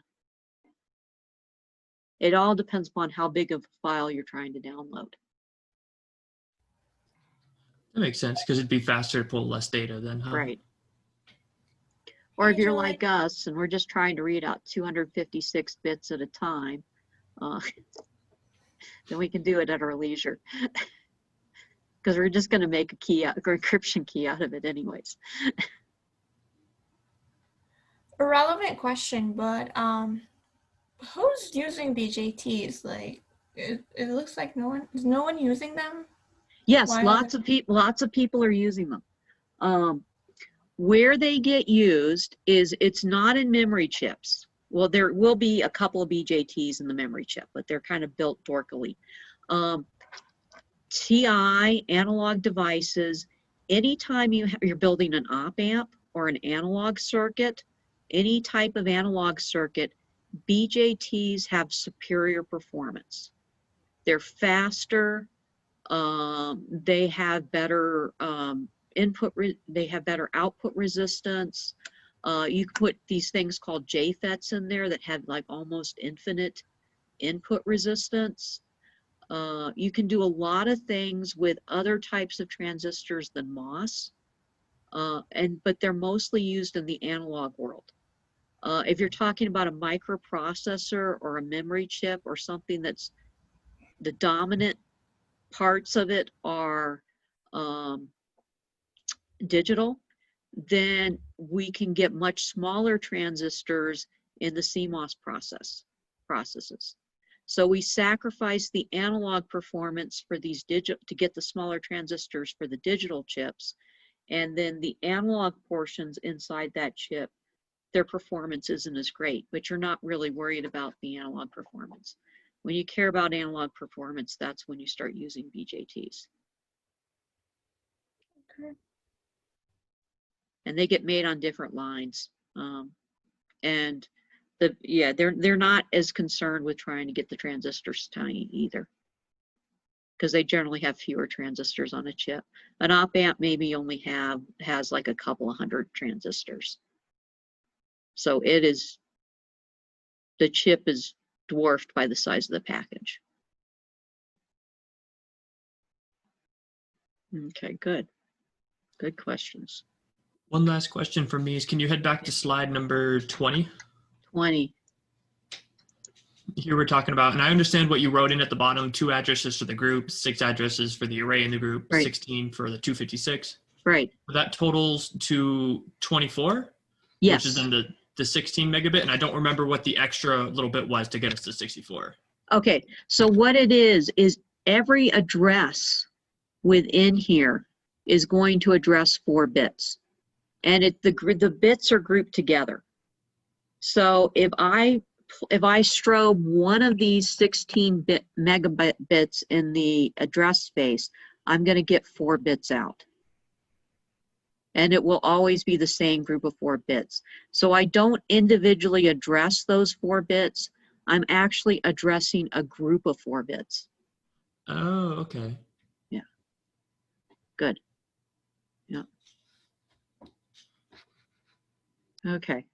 It all depends upon how big of a file you're trying to download. That makes sense because it'd be faster to pull less data then, huh? Right. Or if you're Angela, like us and we're just trying to read out 256 bits at a time, then we can do it at our leisure. Because we're just going to make a key out, or encryption key out of it anyways. Irrelevant question, but who's using BJTs? Like, it looks like is no one using them? Yes, Why lots of people are using them. Where they get used is it's not in memory chips. Well, there will be a couple of BJTs in the memory chip, but they're kind of built dorkily. TI, analog devices, anytime you're building an op-amp or an analog circuit, any type of analog circuit, BJTs have superior performance. They're faster, they have better they have better output resistance. You can put these things called JFETs in there that have like almost infinite input resistance. You can do a lot of things with other types of transistors than MOS, but they're mostly used in the analog world. If you're talking about a microprocessor or a memory chip or something that's the dominant parts of it are digital, then we can get much smaller transistors in the CMOS processes. So we sacrifice the analog performance for these to get the smaller transistors for the digital chips, and then the analog portions inside that chip, their performance isn't as great, but you're not really worried about the analog performance. When you care about analog performance, that's when you start using BJTs. Okay. And they get made on different lines. And they're not as concerned with trying to get the transistors tiny either, because they generally have fewer transistors on a chip. An op amp maybe only has like a couple of hundred transistors. So the chip is dwarfed by the size of the package. Okay, good. Good questions. One last question for me is, can you head back to slide number 20? 20. Here we're talking about, and I understand what you wrote in at the bottom, 2 addresses for the group, 6 addresses for the array in the group, Right. 16 for the 256. Right. That totals to 24, Yes. which is in the 16 megabit, and I don't remember what the extra little bit was to get us to 64. Okay, so what it is every address within here is going to address 4 bits. And the bits are grouped together. So if I strobe one of these 16-bit megabits in the address space, I'm going to get 4 bits out. And it will always be the same group of 4 bits. So I don't individually address those 4 bits. I'm actually addressing a group of 4 bits. Oh, okay. Yeah. Good. Yeah. Okay.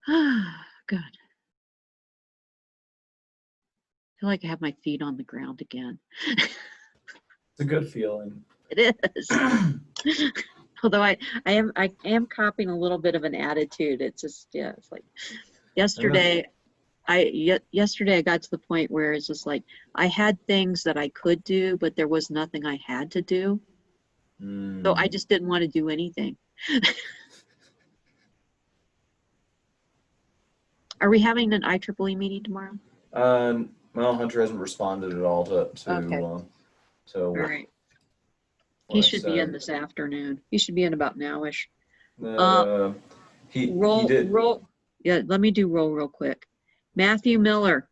Good. I feel like I have my feet on the ground again. It's a good feeling. It is. Although I am copying a little bit of an attitude. It's just, yeah, it's like yesterday I got to the point where it's just like I had things that I could do, but there was nothing I had to do. So I just didn't want to do anything. Are we having an IEEE meeting tomorrow? Well, Hunter hasn't responded at all to Okay. All right. He should be in this afternoon. He should be in about nowish. He did. Roll. Yeah, let me do roll real quick. Matthew Miller.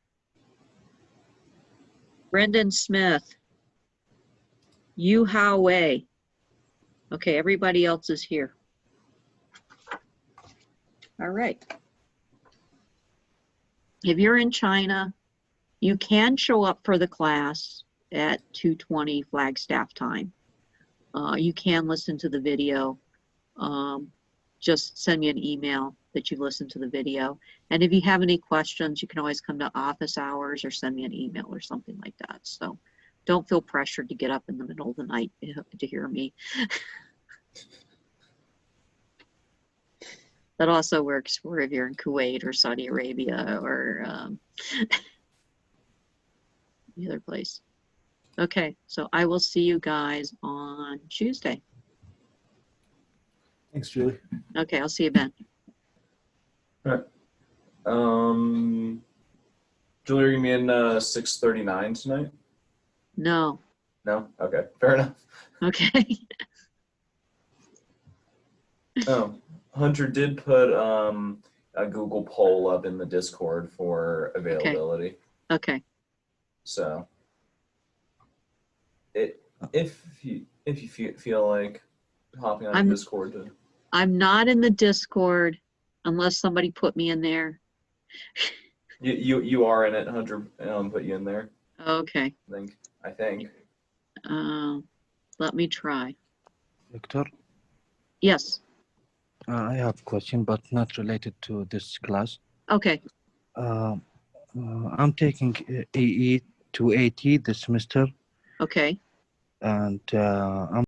Brendan Smith. Yu Hao Wei. Okay, everybody else is here. All right. If you're in China, you can show up for the class at 2:20 Flagstaff time. You can listen to the video. Just send me an email that you listened to the video. And if you have any questions, you can always come to office hours or send me an email or something like that. So don't feel pressured to get up in the middle of the night to hear me. That also works for if you're in Kuwait or Saudi Arabia or the other place. Okay, so I will see you guys on Tuesday. Thanks, Julie. Okay, I'll see you, Ben. All right. Julie, are you gonna be in 6:39 tonight? No. No? Okay, fair enough. Okay. Oh, Hunter did put a Google poll up in the Discord for availability. Okay. So if you feel like hopping on Discord to. I'm not in the Discord unless somebody put me in there. You are in it. Hunter put you in there. Okay. I think. Let me try. Victor, Yes. I have a question, but not related to this class. Okay. I'm taking EE490 this semester, Okay. and I'm